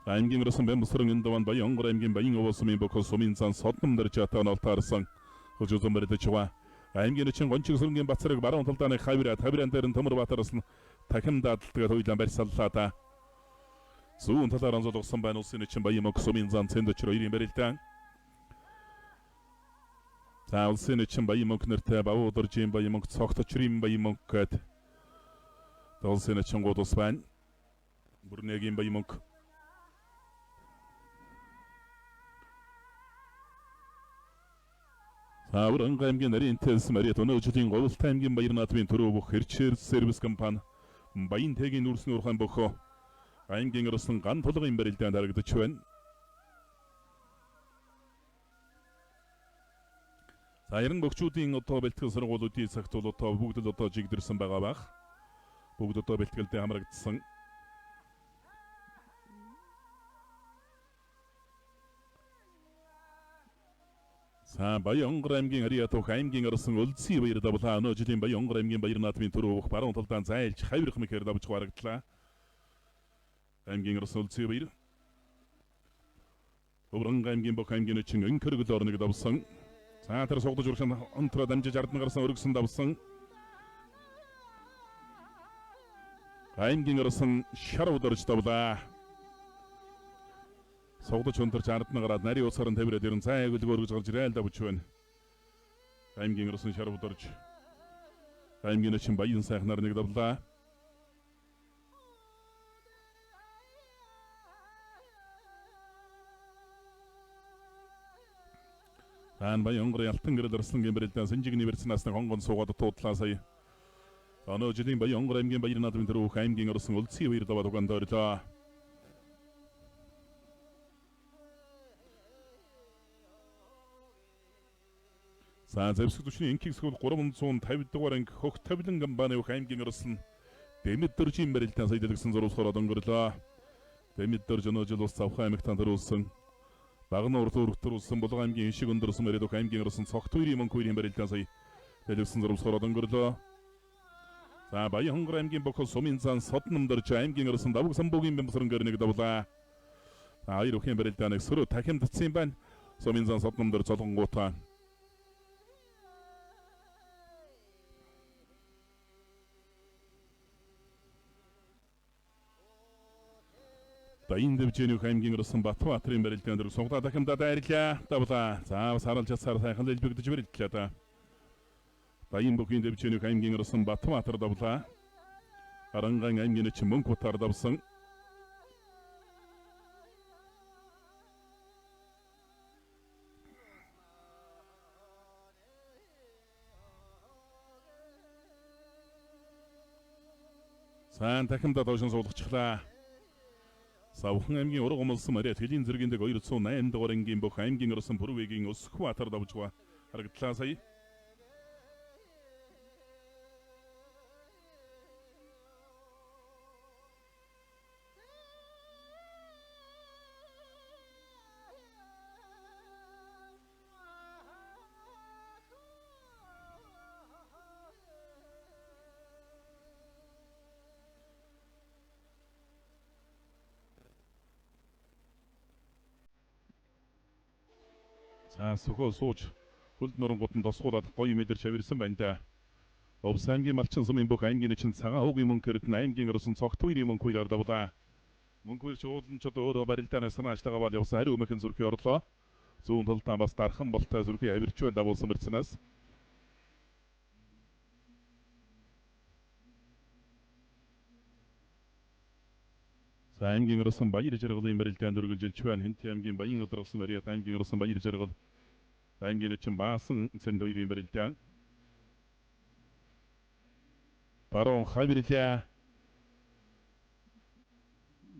Аймгийн Орсон Бямсрын энэ даван Баян онгор аймгийн Баян овоо сумын бохо сумын цан содном дэрчатаа нолтаарсан хожуусан барилдаж байгаа. Аймгийн Эчин Гончиг сүрэнгийн Бацараг баруун талдааны хавиран дээр нь Төмөрбаатараас нь дахин дааталтайгаар хуйлан барьсаллаа да. Зүүн талаар онцлогсон байна улсын Эчин Баян ог сумын зан цэнд очроо ирийн барилдаан. За улсын Эчин Баян ог нэртэй Бавуудоржийн Баян ог цогт очрын Баян ог гэд улсын Эчин гудус байна. Бүрнэгийн Баян ог. Авран аймгийн нарийн телс Мариат өнөөжлийн Говьлтай аймгийн Баяр наадмын төрөө бүх хэрчээр сервис компани Баян тэгийн нүрсний урхан бохоо аймгийн Орсон ган тулгын барилдаанд харагдаж байна. Саяран бөхчүүдийн одоо бэлтгэл сургуулиудын цагт бол одоо бүгд л одоо жигдэрсэн байгаа бах. Бүгд одоо бэлтгэлдээ хамрагдсан. Баян онгор аймгийн Хариат аймгийн Орсон Өлзий баяр давлаа өнөөжлийн Баян онгор аймгийн Баяр наадмын төрөө баруун талдаан зайлж хавирах мэхээр давж гарагдлаа. Аймгийн Орсон Өлзий баяр. Өврөн аймгийн Бох аймгийн Эчин өнкөргөл орныг давсан. За тэр сугдаж урхан онтроо дамжиж ардна гарсан өргөсөн давсан. Аймгийн Орсон Шарав дорж давлаа. Сугдаж өнтөрч ардна гараад нарийн уцаар нь тавираад ирэн цай гэлг өргөж гарч ирээл давж байна. Аймгийн Орсон Шарав дорж. Аймгийн Эчин Баян сайхнаар нэг давлаа. Баян онгор ялтан гэрэл Орслонгийн барилдаан Сэнжигний барьцнаас нэг хонгон суугаад туудлаа сая. Өнөөжлийн Баян онгор аймгийн Баяр наадмын төрөө аймгийн Орсон Өлзий баяр даваад угаанд орлоо. Зэвсэг түвшний инкиг сгүүл 350 дугаар анги хөх тавилан компани аймгийн Орсон Дэмэддөржийн барилдаан сая дэлгэсэн зурвалгаар өнгөрлөө. Дэмэддөрж өнөөжил ус Завхан аймагтаа төрүүлсэн. Багны урт өргөтөрүүлсэн Булган аймгийн Иншиг өндөрсөн мөрөд аймгийн Орсон цогт үерийн мөнхөөрийн барилдаан сая дэлгэсэн зурвалгаар өнгөрлөө. За Баян онгор аймгийн Бохо сумын зан содном дорж аймгийн Орсон Давг Самбуугийн Бямсрын гэрнийг давлаа. Хоёр өхөн барилдааныг сөрөө дахин татсан байна. Сумын зан содном дорж золонгуудаа. Баян дэвжээний аймгийн Орсон Батбаатарын барилдаанд дөрөв сугдаа дахимдаа дайрлаа. Давлаа. За бас харалж цаар сайхан дэлбэгдэж барилдлаа да. Баян бүхийн дэвжээний аймгийн Орсон Батбаатар давлаа. Аранган аймгийн Эчин Мөнхбатар давсан. Сан дахимдаа доошин суулгачлаа. Савхан аймгийн ураг умалсан Мариат Хэлийн зэргийн дэг 208 дугаар ангийн Бох аймгийн Орсон Бүрвэгийн Өсхбаатар давжгаа харагдлаа сая. За сөхөө сууж хөлд нурангууд нь тосгуулаад гоё мэдэрч авирсан байна да. Овс аймгийн малчин сумын бүх аймгийн чинь цагаан хуугийн мөнгөөрд нь аймгийн орсон цогт үерийн мөнгөөр давлаа. Мөнгөөр чуулан ч одоо өөрөө барилдаанаас санаачтайгаа бол явсан хариу өмхөн зүрхий орлоо. Зүүн талдаа бас дархан болтой зүрхий авирч байна дагуулсан мэрцнээс. За аймгийн орсон баяр жаргалын барилдаанд өргөлжилж байна. Хэнт аймгийн баян өдрөсөн бариад аймгийн орсон баяр жаргал. Аймгийн чинь баасан цэнд үерийн барилдаан. Баруун хавирлаа.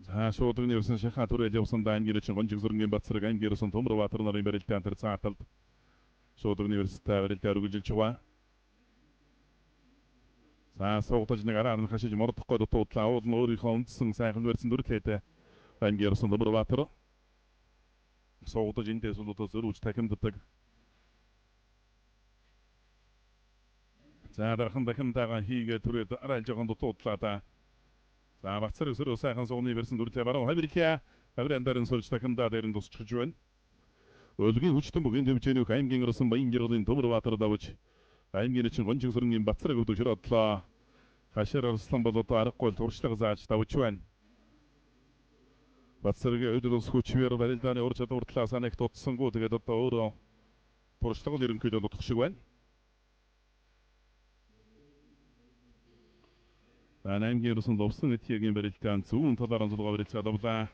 За шуудрын ерсэн шахаа түрэл явсан аймгийн чинь гонжиг зөрнгийн Батсараг аймгийн орсон Төмөрбаатар нарын барилдаан тэр цааталд шуудрын ерстэй барилдаа өргөлжилж байгаа. За суугдаж нэг араар нь хашиж мордохгүй дутуудлаа уул нь өөрийнхөө үндсэн сайхан барьсан дүрлээд аймгийн орсон Төмөрбаатар суугдаж эндээс улуудаа зөрүүж тахимддаг. За дархан дахимтайгаа хийгээ түрээд арай жоохон дутуудлаа да. За Батсараг сөрөө сайхан сууны барьсан дүрлээ баруун хавирлаа. Хаврын дарын сольж дахимдаа дээр нь тусчихж байна. Өлгийн хүчтэн бүгийн төвчээнийх аймгийн орсон баян жаргалын Төмөрбаатар давж аймгийн чинь гонжиг зөрнгийн Батсараг өвдөж хөрөдлөө. Хашир Арслан бол одоо аргагүй туршлага зааж давж байна. Батсаргийн өдөр ус хүчээр барилдааны ур чадвар талаас анх дутсангүй тэгээд одоо өөрөө туршлага ерөнхийдөө дутах шиг байна. Аймгийн орсон ловсон этиягийн барилдаан зүүн талаар онцлогоо барилцаад авлаа.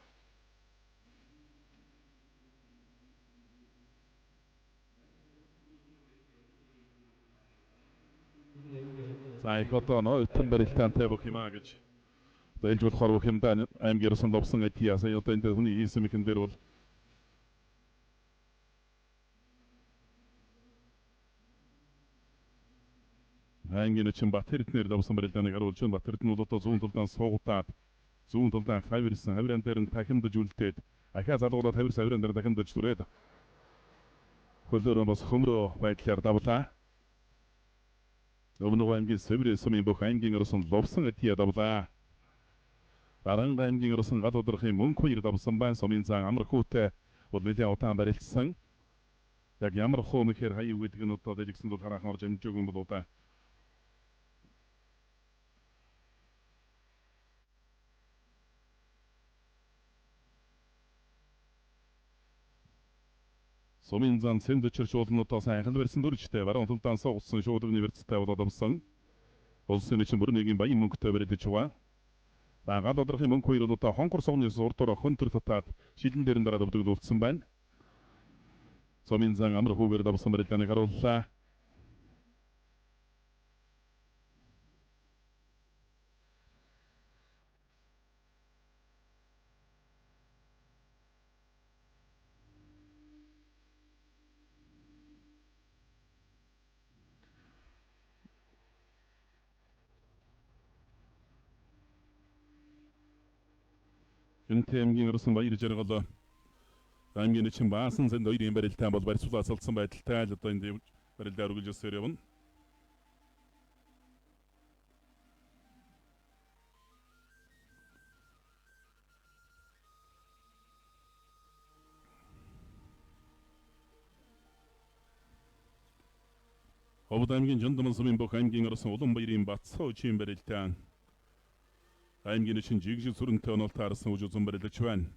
За их одоо нойтон барилдаантай бүх юмаа гэж дэлж болохоор бүх юмдаа аймгийн орсон ловсон этия сая одоо энэ хүний хийсэн мэхэн дээр бол аймгийн чинь Батэрднэр давсан барилдааныг харуулж байна. Батэрдэн бол одоо зүүн талдаа суугатаад зүүн талдаа хавирсан хавиран дээр нь тахимдаж үлдээд ахаа залгуулаад хавирсан хавиран дээр тахимдаж түрээд хөлөөрөө бас хөмрөө байдлаар давлаа. Өмнө аймгийн Сэврэ сумын бүх аймгийн орсон ловсон этия давлаа. Баруун аймгийн орсон гад удрахын мөнх хоёр давсан байна. Сумын зан амар хүүтэй бол нэлээд удаан барилцсан. Яг ямар хөө мэхээр хаяг гэдэг нь одоо дэлгэсэн бол хараахан орж амжаагүй юм бол удаа. Сумын зан сэндчэр шуулнуудаа сайхан барьсан дүржтэй баруун талдаа суугдсан шууд университет болоод авсан. Улсын чинь бүр нэгэн баян мөнгөтэй барилдаж байгаа. Гад удрахын мөнх хоёр удаа хонхор суугнаас урдуур хөнтөр татаад шилэн дээрэн дараад өвдөглүүлсэн байна. Сумын зан амар хүүгээр давсан барилдааныг харууллаа. Хэнт аймгийн орсон баяр жаргал аймгийн чинь баасан зэнд хоёрын барилдаан бол барьцуулаад салсан байдалтай л одоо энэ барилдаа өргөжсөөр явна. Ховд аймгийн Жандаман сумын бүх аймгийн орсон Улаанбаярын Батцоочийн барилдаан аймгийн чинь жигжиг сүрэнтэй онол таарсан үж үзэн барилдаж байна.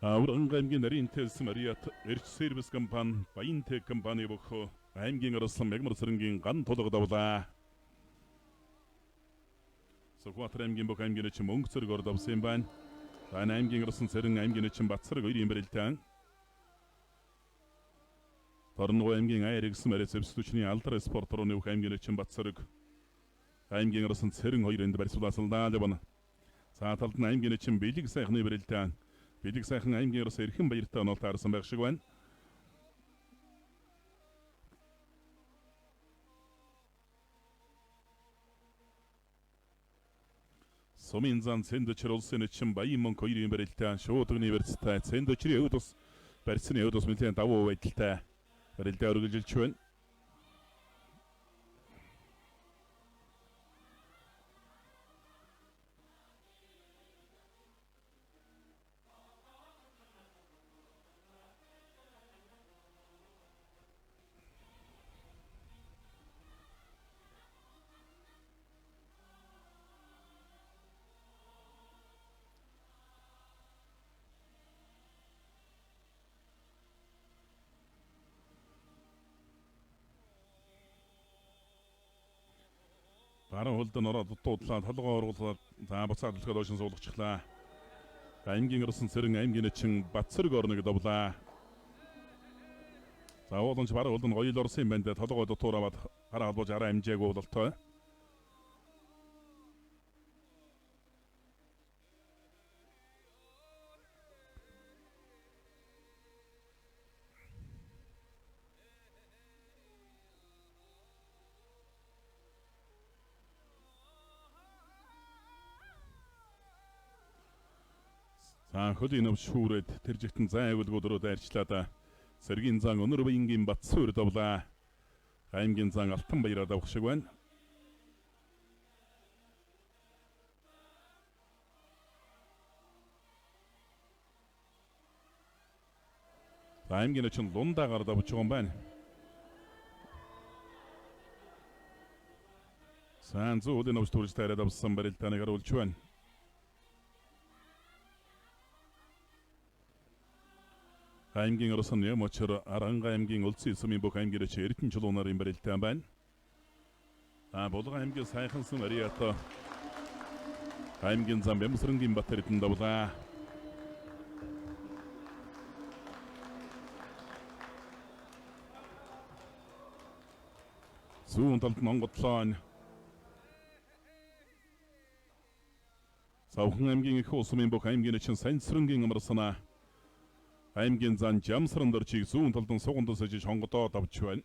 Аврал аймгийн нарийн телс Мариат эрч сервис компани Баянтек компани бүх аймгийн орсон мягмар сэрэнгийн ган тулга давлаа. Сүхбаатар аймгийн бүх аймгийн чинь мөнгө зэрэг орд авсан байна. Аймгийн орсон цэрэн аймгийн чинь Батсараг хоёрын барилдаан. Торноо аймгийн Айрэгс Мэрэ зэвсдүчний алдар спорт руу нөх аймгийн чинь Батсараг. Аймгийн орсон цэрэн хоёрын барьцуулаад явна. За талд нь аймгийн чинь Бэлэг сайхны барилдаан. Бэлэг сайхан аймгийн орсон эрхэн баяртай онол таарсан байх шиг байна. Сумын зан сэндчэр улсын чинь баян мөнх хоёрын барилдаан шууд университет сэндчрийн өвд ус барьцны өвд ус нэлээд давуу байдалтай барилдаа өргөжлж байна. Баруун хөлдөн ороод дуудлаа толгоо оруулаад за буцаад төлөхөд оошин суулгачихлаа. Аймгийн орсон цэрэн аймгийн чин Батцэрэг орныг довлаа. За ууланч баруун хөлдөн гоёл орсон юм байна. Толгоо дутуураад хараа албаж араа амжаагүй бололтой. За хөлийн нав шүүрээд тэр жигтэн зан агуулгууд руу дайрчлаа. Сэргийн зан өнөр баянгийн Батцүр довлаа. Аймгийн зан Алтан баяраа давах шиг байна. За аймгийн чин Лундаагаар давж байгаа юм байна. Сан зүүлийн навч төрж таарад авсан барилдааныг харуулж байна. Аймгийн орсон юм очор Аранга аймгийн Улсын сумын бүх аймгийн ч эрдэнэ чулуунаар юм барилдаан байна. Булган аймгийн Сайхан сум Ариата аймгийн зам Бямсрангийн Батэрдэн давлаа. Зүүн талд Монгодлон Савхан аймгийн их сумын бүх аймгийн чин Сансрангийн амарсана аймгийн зан Жамсран дорчиг зүүн талдан сугандас ажиж хонгодоо давж байна.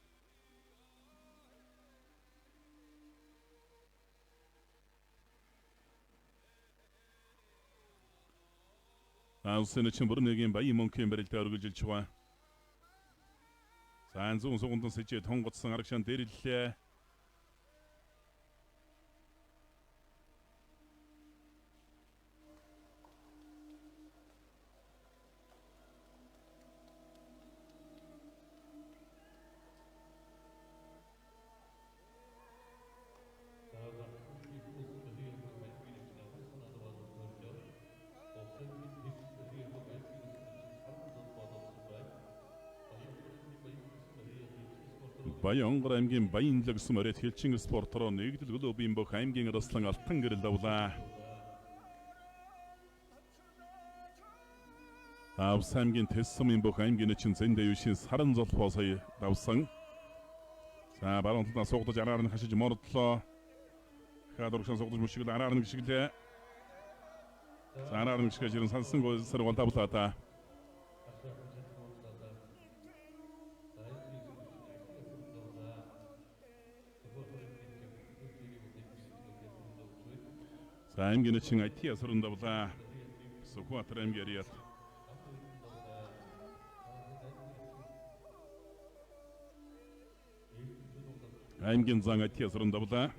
Улсын чин Бүрнэгийн Баян мөнхийн барилдаа өргөжлж байгаа. Сан зүүн сугандас ажиж хонгодсон арагшаан дээрлээ. Баянгор аймгийн Баянлаг сум оройт хэлчин спортороо нэгдэл клубын бүх аймгийн арслан алтан гэрэл давлаа. Авс аймгийн Тэс сумын бүх аймгийн чин зэндэ юшин саран золбоо сая давсан. За баруун талаас сугдаж араар нь хашиж мордлоо. Хадургсан сугдаж мөшгөл араар нь гიშгэлээ. За араар нь гიშгэж ирэн сансан гойсэр гол тавлаа та. За аймгийн чин IT асрын давлаа. Сүхбаатар аймгийн Ариат. Аймгийн зан IT асрын давлаа.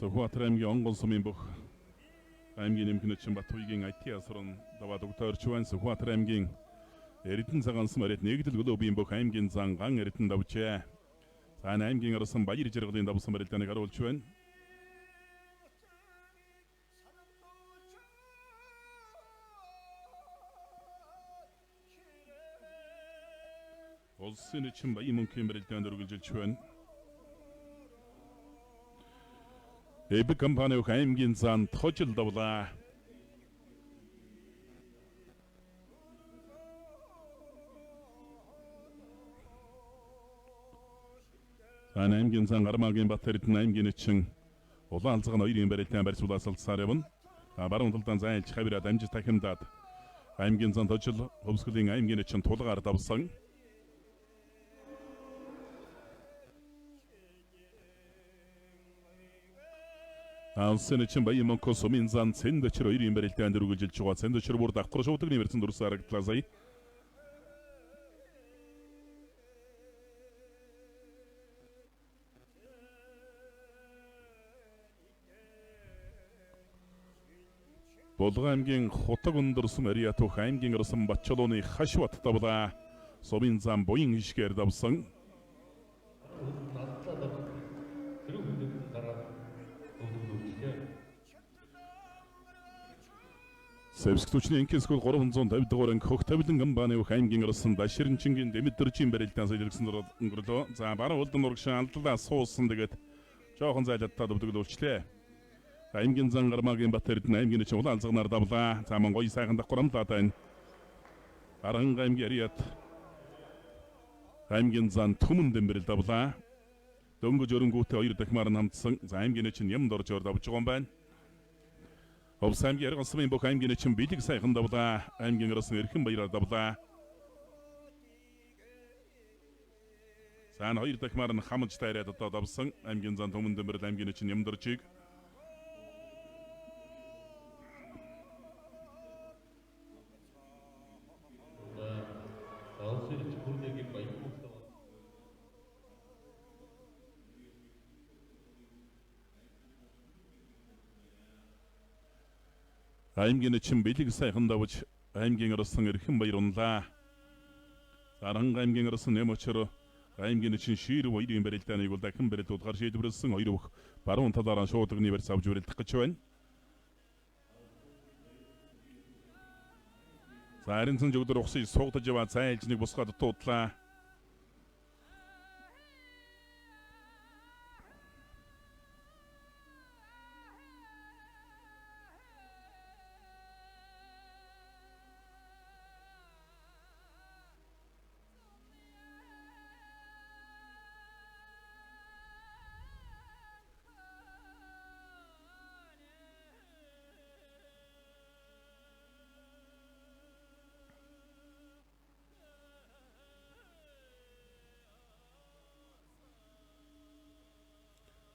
Сүхбаатар аймгийн Онгон сумын бүх аймгийн нэмгэн чин Батбаягийн IT асрын даваад өгтөөрч байна. Сүхбаатар аймгийн Эрдэнэ цагаан сум оройт нэгдэл клубын бүх аймгийн зан ган эрдэнэ давжээ. За аймгийн орсон Баяр жаргалын давсан барилдааныг харуулж байна. Улсын чин Баян мөнхийн барилдаанд өргөжлж байна. Эбэг компани аймгийн зан тожил давлаа. Аймгийн зан Гармаагийн Батэрдэн аймгийн чин Улаан алзган хоёрын барилдаан барьцуулаад салцсаар явна. Баруун талдан зайлж хавираад амжиж тахимдаад аймгийн зан тожил хөвсгөлийн аймгийн чин тулгаар давсан. Ансын чин баян монко сумын зан цэндчэр хоёрын барилдаанд үргэлжилж байгаа. Цэндчэр бүр давхар шуудагны верцэн дурс харагдлаа сая. Булган аймгийн Хутаг өндөрсөн Ариатух аймгийн Орсон Батчалууны Хашват давлаа. Сумын зам буян хишгээр давсан. Сэвсгтүчний инкискул 350 дугаар анги хөх тавилан гамбаны ух аймгийн Орсон Баширнчингийн Дэмэдэржийн барилдаан солилгосон өнгөрлөө. За баруун улдан урагшаа алдлаа суусан тэгээд жоохон зайлтад өвдөглүүлчлээ. Аймгийн зан гармаагийн Батэрдэн аймгийн чин улаан алзганаар давлаа. За Монгол сайхан давхрамлаа тань. Аранга аймгийн Ариат аймгийн зан Түмэн дэмбэрэл давлаа. Дөнгөж өрөнгүүтэй хоёр дахмаар нь хамтсан. За аймгийн чин Ямд орж давж байгаа юм байна. Овс аймгийн Арган сумын бүх аймгийн чин Бэлэг сайхан давлаа. Аймгийн Орсон Эрхэн баяраар давлаа. За хоёр дахмаар нь хамж тайраад одоо давсан. Аймгийн зан Түмэн дэмбэрэл аймгийн чин Ямд оржиг. аймгийн чин Бэлэг сайхан давж аймгийн Орсон Эрхэн баяр унлаа. Аранга аймгийн Орсон Нэмочор аймгийн чин Шир хоёрын барилдааныг бол дахин барилд удгаар шийдвэрлсэн. Хоёр бүх баруун талаараа шуудагны барьц авч барилдах гэж байна. За харинцэн жигдэр ухсыг суугдаж яваа цайлж нэг бусгаад дуудлаа.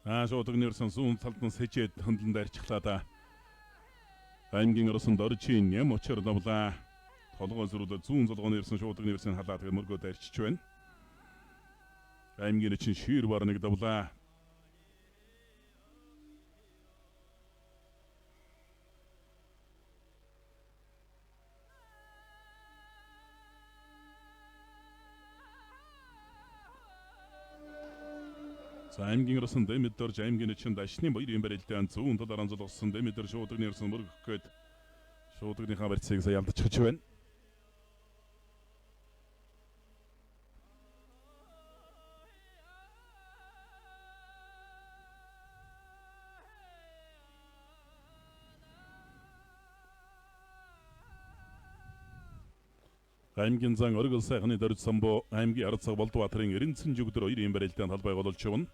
Шуудагны Орсон зүүн талд нь сэжээд хөндлөн дайрчихлаа да. Аймгийн Орсон Доржийн Нэмочор давлаа. Толгой зүрүүлээ зүүн золгооны Орсон шуудагны Орсон халаа тэгээ мөргөө дайрчиж байна. Аймгийн чин Шир бар нэг давлаа. За аймгийн Орсон Дэмэдэрж аймгийн чин Дашны баярын барилдаан зүүн талаар анзуулсан Дэмэдэр шуудагны Орсон мөргөх гээд шуудагныхаа барьцыг сая алдчихж байна. аймгийн зан Оргил сайхны дөрж самбо аймгийн Арцаг Болдбаатарын Эренцэн жүгдөр хоёрын барилдаанд холбой гололж явна.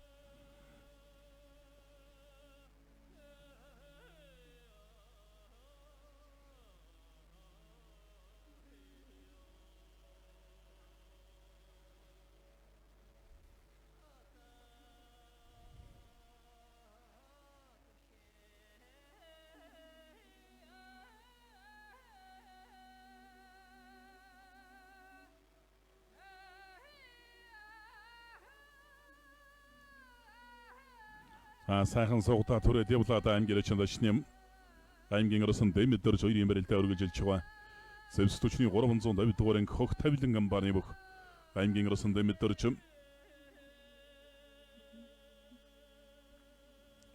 Сайхан суугатаа түрээд явлаа да аймгийн чин Дашны аймгийн Орсон Дэмэдэрж хоёрын барилдаа үргэлжилж байгаа. Сэвсгтүчний 350 дугаар анги хөх тавилан гамбаны бүх аймгийн Орсон Дэмэдэрж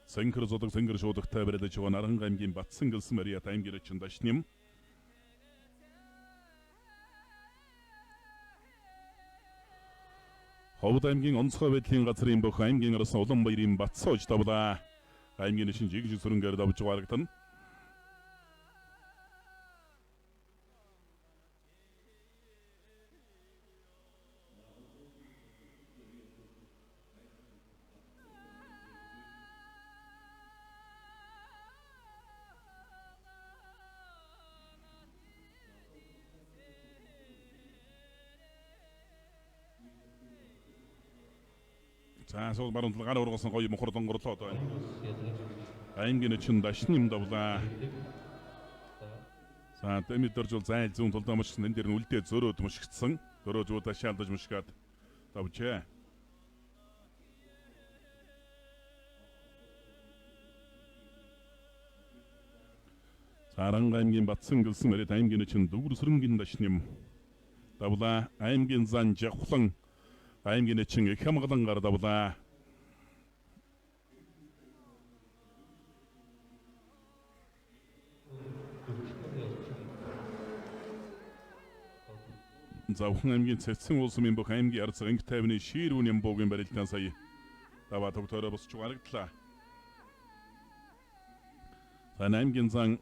Сэнгэр зодог сэнгэр шуудагтай барилдаж байгаа Наранга аймгийн Батсан гэлсэн Мариат аймгийн чин Дашны Ховд аймгийн онцгой байдлын газрын бүх аймгийн Орсон Улаанбаярын Батсоож давлаа. Аймгийн шин жигж сүрэнгээр давж байгаагтан. За сол баруун талаар ургасан гоё мохор донгорлоо одоо. Аймгийн чин дашны юм давлаа. За дэмэдэрж бол зайл зүүн толдоо мушгсан энэ дэр нь үлдээ зөрөөд мушгдсан. Зөрөөж удашаалдаж мушгаад давжээ. Саранга аймгийн Батсан гэлсэн мэрэд аймгийн чин дүгүрсрэнгийн дашным давлаа. Аймгийн зан жавхлан аймгийн чин их хамгаалангаар давлаа. Завхан аймгийн Цэцэн улсын бүх аймгийн ард цагт тайвны ширүүн ямбогийн барилдаан сая даваа тогтоороо босч гарагдлаа. Сан аймгийн зан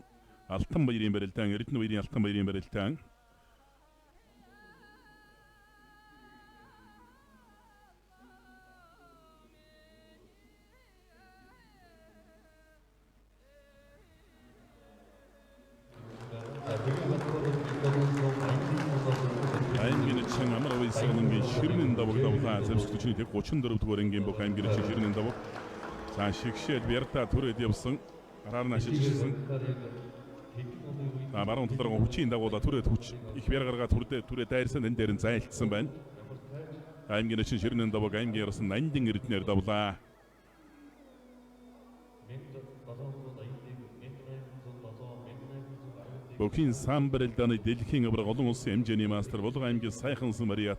Алтан баярын барилдаан, Эрдэнэ баярын Алтан баярын барилдаан. аймгийн чин амар уйсгын ширнэн давг давлаа. Зэвсгчний 34 дугаар ангийн бүх аймгийн чин ширнэн давг. За шигшээд бярта түрээд явсан. Гараар нь ашигласан. Баруун талаар хүчийн дагуулаа түрээд хүч их бяргаргаа түрээ дайрсан энэ дээр нь зайлтсан байна. Аймгийн чин ширнэн давг аймгийн ярсан нандин эрдэнээр давлаа. Бокин самбарилдааны дэлхийн авраг олон улсын хэмжээний мастер Булган аймгийн Сайхансан Мариат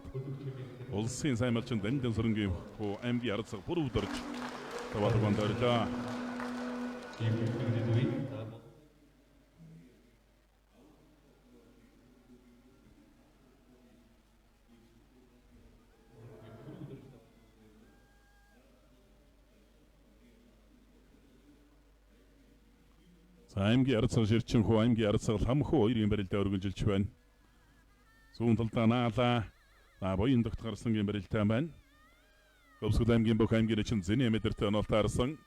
улсын сайн малчин Дандан сүрэнгийн хөө аймгийн ард цаг бүрв дөрж таваалган дөрлөө. аймгийн ард цаг ширчин хөө аймгийн ард цаг хамхуу хоёрын барилдаа өргөлжилж байна. Зүүн талдаа наалаа. Боён догт гарсангийн барилдаа байна. Өвсгөл аймгийн бүх аймгийн чин зэний мэдэртэй онолтаарсан.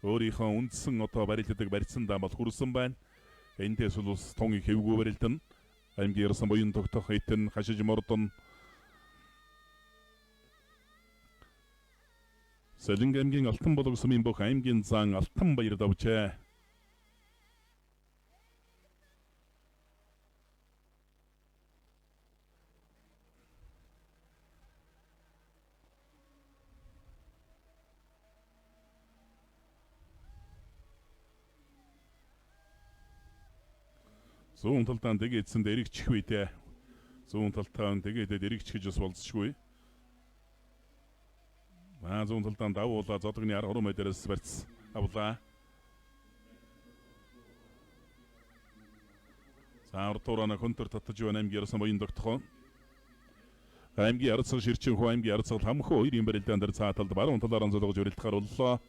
Өөрийнхөө үндсэн одоо барилдадаг барьцсандаа бол хүрсэн байна. Эндээс бол ус тун их хэвгүй барилдан. Аймгийн ярсан боён догтох хитэн хашиж мордон. Сэлэнг аймгийн Алтан болог сумын бүх аймгийн зан Алтан баяр давжээ. Зүүн талдаа дэгээдсэн дэрэгчих үедээ зүүн талдаа дэгээдэд дэрэгчиж бас болцсохгүй. Зүүн талдаа давуулаа зодогны ар хурмай дээрээс барьц авлаа. Урдуурана контр татж байна аймгийн ярсан боён догтхон. Аймгийн ард цаг ширчин хөө аймгийн ард цаг хамхуу хоёрын барилдаан дээр цааталд баруун талаар золгож өрөлдөхөр боллоо.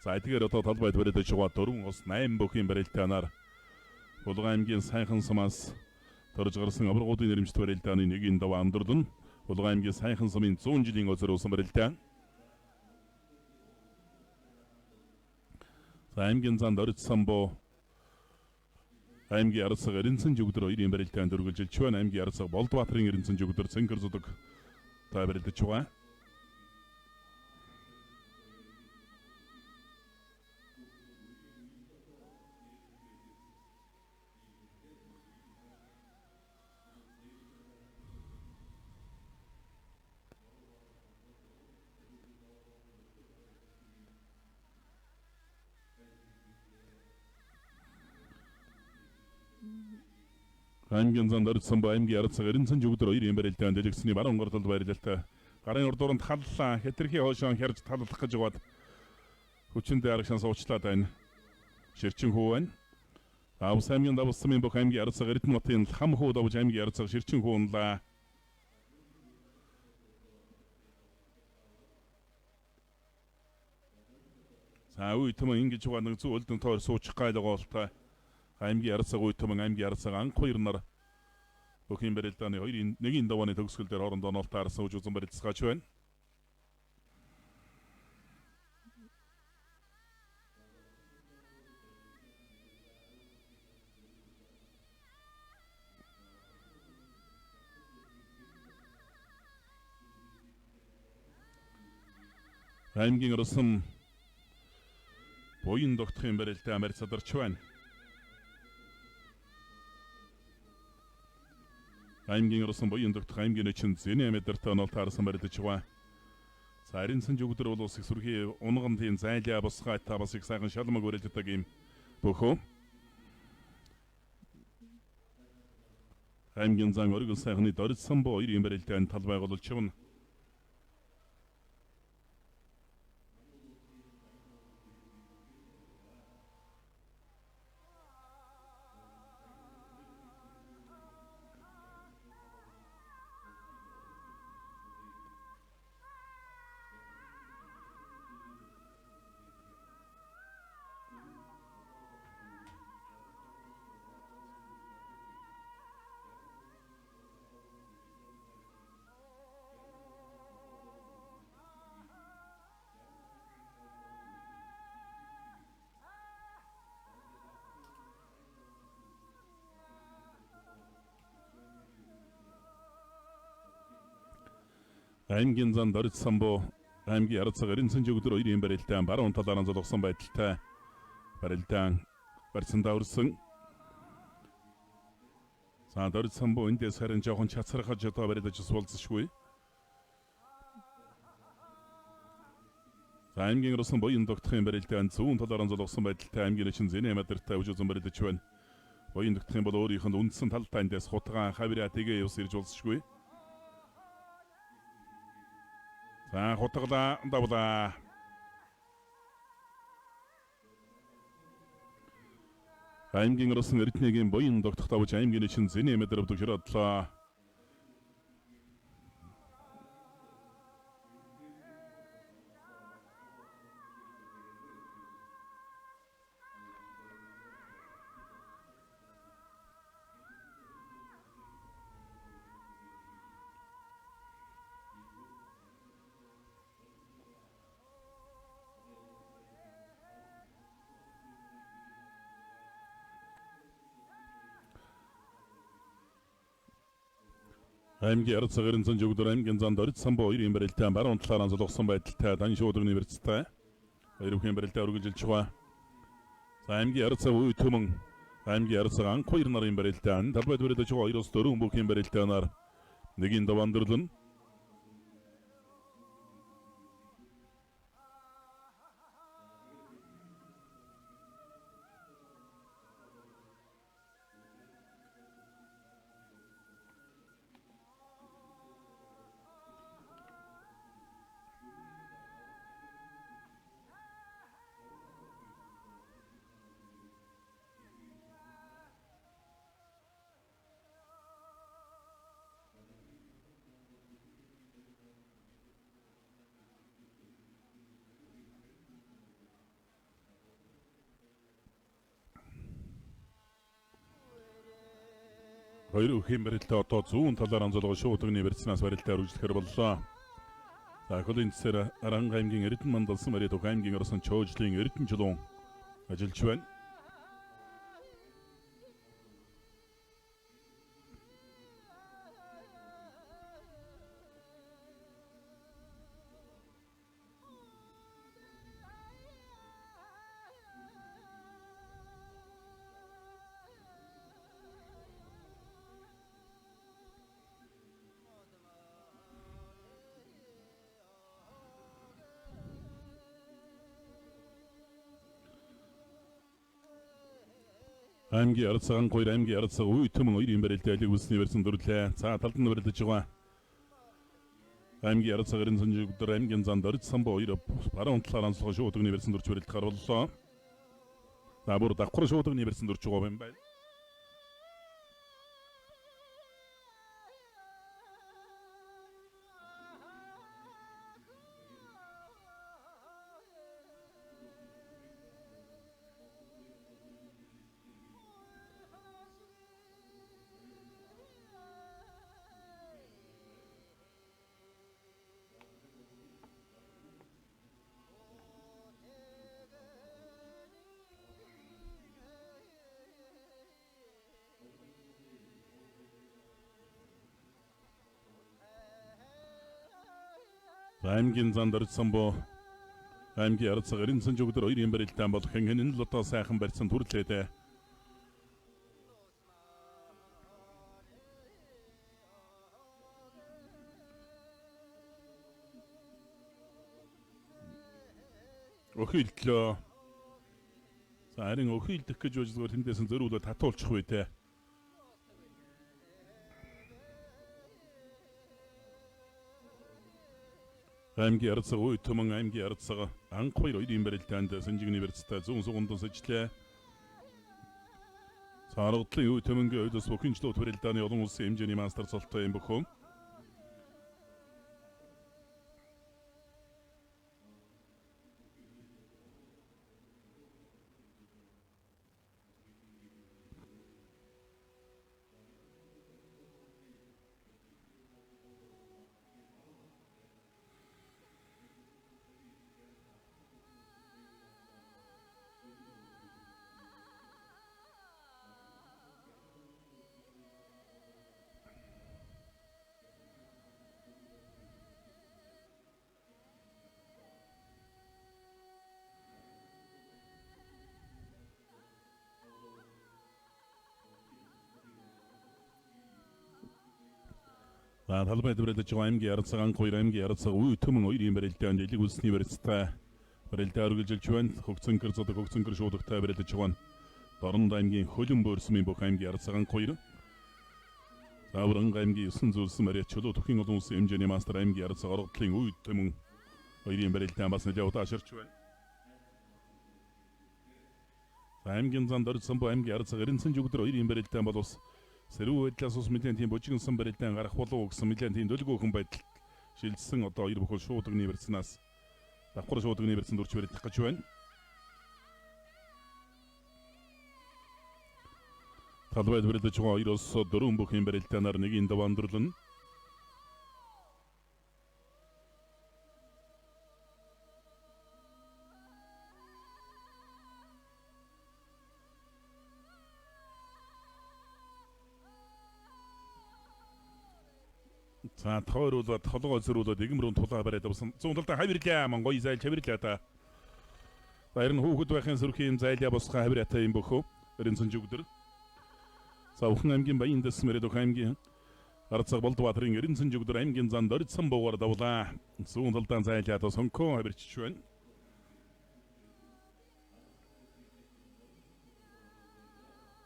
За эдгээр одоо талбайд барилдаж байгаа 4 ус 8 бүхийн барилдаанаар Булган аймгийн Сайхан сумаас төрж гарсан аврагуудын нэрмжт барилдааны нэгийн даваа андурлан Булган аймгийн Сайхан сумын 100 жилийн өсөр усан барилдаан. Аймгийн зан дөрж самбо аймгийн ард цаг Эрдэнэсэн жүгдөр хоёрын барилдаанд өргөлжилж байна. Аймгийн ард цаг Болдбаатарын Эрдэнэсэн жүгдөр цэнхэр зудаг та барилдаж байгаа. Аймгийн зан дөржсөн аймгийн ард цаг Эрдэнэсэн жүгдөр хоёрын барилдаанд дэлгэсний баруун гортолд байрлалтай. Гарын урдууранд халлаа хэтэрхий хоошоо хэрж таллах гэж бод. Хүчиндээ аргашан суучлаад байна. Ширчин хүү байна. Ус аймгийн давсмын бүх аймгийн ард цаг Эрдэнэ хотын хам хүү давж аймгийн ард цаг ширчин хүүнлаа. Үе төмөн ингэж байгаа нэг зүйлдэн тоор суучих гайлгаолтой. Аймгийн ард цаг үе төмөн аймгийн ард цаг анх хоёр нар бүхийн барилдааны хоёрын нэгийн давааны төгсгөл дээр хоорондоо нолтаарсан үж үзэн барилцгааж байна. аймгийн орсон буян тогтохын барилтаа Америк задарч байна. Аймгийн орсон буян тогтох аймгийн өчн зэний мэдэртэ онол таарсан барилдаж байгаа. Зарин сан жүгдөр бол ус их сүрхий унгамтын зайлаа босгай та бас их сайхан шалмаг өрөлдөг юм бөхөө. Аймгийн зан өргөл сайхны дордсон боо ирийн барилдаанд тал байгуулж байна. Аймгийн зан дордсон боо аймгийн арцаг эренсэн жүгдөр ирийн барилдаан баруун талаараа золгосон байдалтай барилдаан барьсандаа өрсөн. За дордсон боо эндээс харин жоохон чацрахаж одоо барилдаж суулцшгүй. За аймгийн орсон буян тогтохын барилдаан зүүн талаараа золгосон байдалтай аймгийн өчн зэний мэдэртэ үжүүлсэн барилдаж байна. Буян тогтохын бол өөрийнх нь үндсэн талдаа эндээс хутгаан хавираа тэгээ явс ирж болсшгүй. За хутгалаа давлаа. Аймгийн орсон эрдэнэгийн буян тогтох давж аймгийн өчн зэний мэдэрт өгөрөдлөө. Аймгийн арцаг эренсэн жүгдөр аймгийн зан дордсон боо ирийн барилдаан баруун талаараа золгосон байдалтай дан шууд университет хоёрын барилдаа үргэлжилж байгаа. За аймгийн арцаг үе төмөн аймгийн арцаг анх хоёр нарын барилдаан талбайд барилдаж байгаа 2-4 бүхийн барилдаанаар нэгийн давандрлан хоёр бүхийн барилдаа одоо зүүн талаараа золгоо шууд университетээс барилдаа үргэлжлэхээр боллоо. За Колинцэр Аранга аймгийн Эрдэнэ мандалсан барилд аймгийн орсон чоожлын Эрдэнэ чулуун ажиллаж байна. Аймгийн арцаг анх хоёр аймгийн арцаг үе төмөн хоёрын барилдаа алиг үлсний барьсан дүрлээ. За талд нь барилдаж байгаа. Аймгийн арцаг эренсэн жүгдөр аймгийн зан дордсон боо хоёр баруун талаараа золгоо шууд өгний барьсан дүрч барилд гарваллаа. За бүр давхар шууд өгний барьсан дүрч байгаа юм байна. Аймгийн зан дордсон боо аймгийн ард цагаарын санжуугдэр хоёрын барилдаан болох хэнгэн л одоо сайхан барьсан түрлээ. Өхөөлтлөө. За харин өхөөлдөх гэж үзлгээр тэндээс зөрүүлээд татуулчих вэ те. аймгийн ард цаг үе төмөн аймгийн ард цаг анх хоёр хоёрын барилдаанд Санжигны барьцтай зүүн сугандас ажиллаа. Цааргатлын үе төмөнгийн ойдос бүхэнчлүүд барилдааны олон улсын хэмжээний мастер цолтой юм бөхөө. За талбай дэврэлж байгаа аймгийн ард цаг анх хоёр аймгийн ард цаг үе төмөн хоёрын барилдаанд элэг үлсний барилцтай барилдаа үргэлжилж байна. Хөгцөнгөр зодог хөгцөнгөр шуудагтай барилдаж байгаа. Дорнод аймгийн хөлөн бөөрсмийн бүх аймгийн ард цаг анх хоёр. Заавран аймгийн 9 зүйлсэн бариач чөлөө төхийн олон улсын хэмжээний мастер аймгийн ард цаг оргодлын үе төмөн хоёрын барилдаан бас нэлээд удааширч байна. За аймгийн зан дорж самбуу аймгийн ард цаг эренцэн жүгдэр хоёрын барилдаан бол ус Сэрүү байдлаас ус мэдэн тийм бужигнсан барилдаан гарах болов гэсэн мэдэн тийм дөлгөөхөн байдалд шилжсэн одоо хоёр бүхэл шуудагны барьцнаас давхар шуудагны барьцанд үрж барилдах гэж байна. Талбайд барилдаж байгаа хоёроос дөрвөн бүхэн барилдаанаар нэгийн даваандрулна. За тойруулаад толгой зөрүүлээд игэмрүүн тулаа бариад авсан. Зүүнталтай хавирлаа Монгол зайл хавирлаа та. Баярн хүүхэд байхын сүрхийн зайлаа босгоо хавираатай юм бөхөө. Эренцэн жүгдэр. За Ухаан аймгийн Баян дэс мэрэд Ухаан аймгийн ард цаг Болдбаатарын эренцэн жүгдэр аймгийн зан дордсон буугаар давлаа. Зүүнталтай зайлаа та сонкоо хавирчиж байна.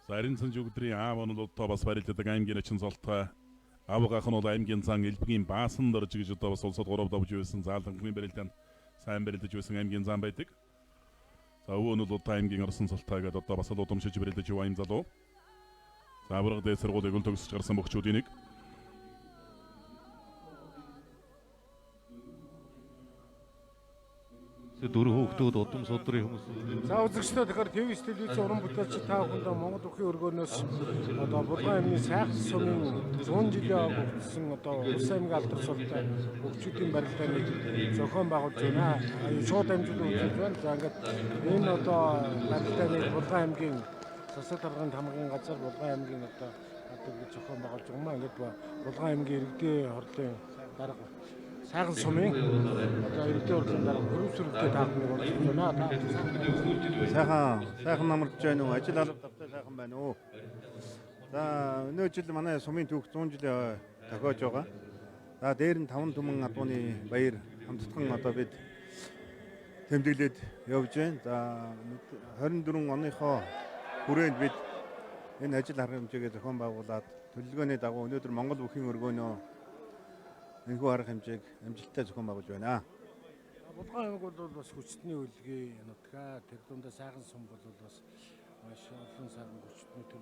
За эренцэн жүгдрийн аав нь одоо бас барилдадаг аймгийн ачин золтой Авгаах нь аймгийн зан элбгийн баасан дорж гэж одоо бас улсад 3 давж байсан зааланхны барилдаанд сайн барилдаж байсан аймгийн зан байдаг. За өвөө нь одоо аймгийн орсон цолтой гэдэг одоо бас удамшиж барилдаж байгаа юм залуу. За авраг дээд сургуулийг үл төгсөж гарсан бөхчүүдийн нэг. Дөрөв хүүхдүүд удам судрын хүмүүс. За үзэгчдээ тэгэхээр ТV телевизийн уран бүтээлч та бүхэндээ Монгол Өхийн өргөнөөс одоо Булган аймгийн сайхан сумын 100 жилийн огцсон одоо улс аймгийн алдар султай хөгжүүдийн барилдааны зохион байгуулж байна. Шууд амжилт үзүүлж байна. За ингээд энэ одоо барилдааны Булган аймгийн засаг даргын хамгийн газар Булган аймгийн одоо зохион байгуулж байгаа юм. Ингээд Булган аймгийн иргэдийн хурлын дарга сайхан сумын одоо иргэдийн хурлын дарга хөрвсөрөлтэй таахныг болж байна. Сайхан намарч байна уу? Ажил алба давтай сайхан байна уу? За өнөө жил манай сумын түүх 100 жилийн тохиож байгаа. За дээр нь 5 түмэн адууны баяр хамтдхан одоо бид тэмдэглээд явж байна. За 24 оныхоо хүрээнд бид энэ ажил арга хэмжээгээ зохион байгуулад төлөвлөгөөний дагуу өнөөдөр Монгол Өхийн өргөнөө энэхүү арга хэмжээг амжилттай зохион байгуулж байна. Булган аймаг бол бас хүчтний үлгий нутгаа тэр дундаа сайхан сум бол бас маш олон сайхан хүчтнүүд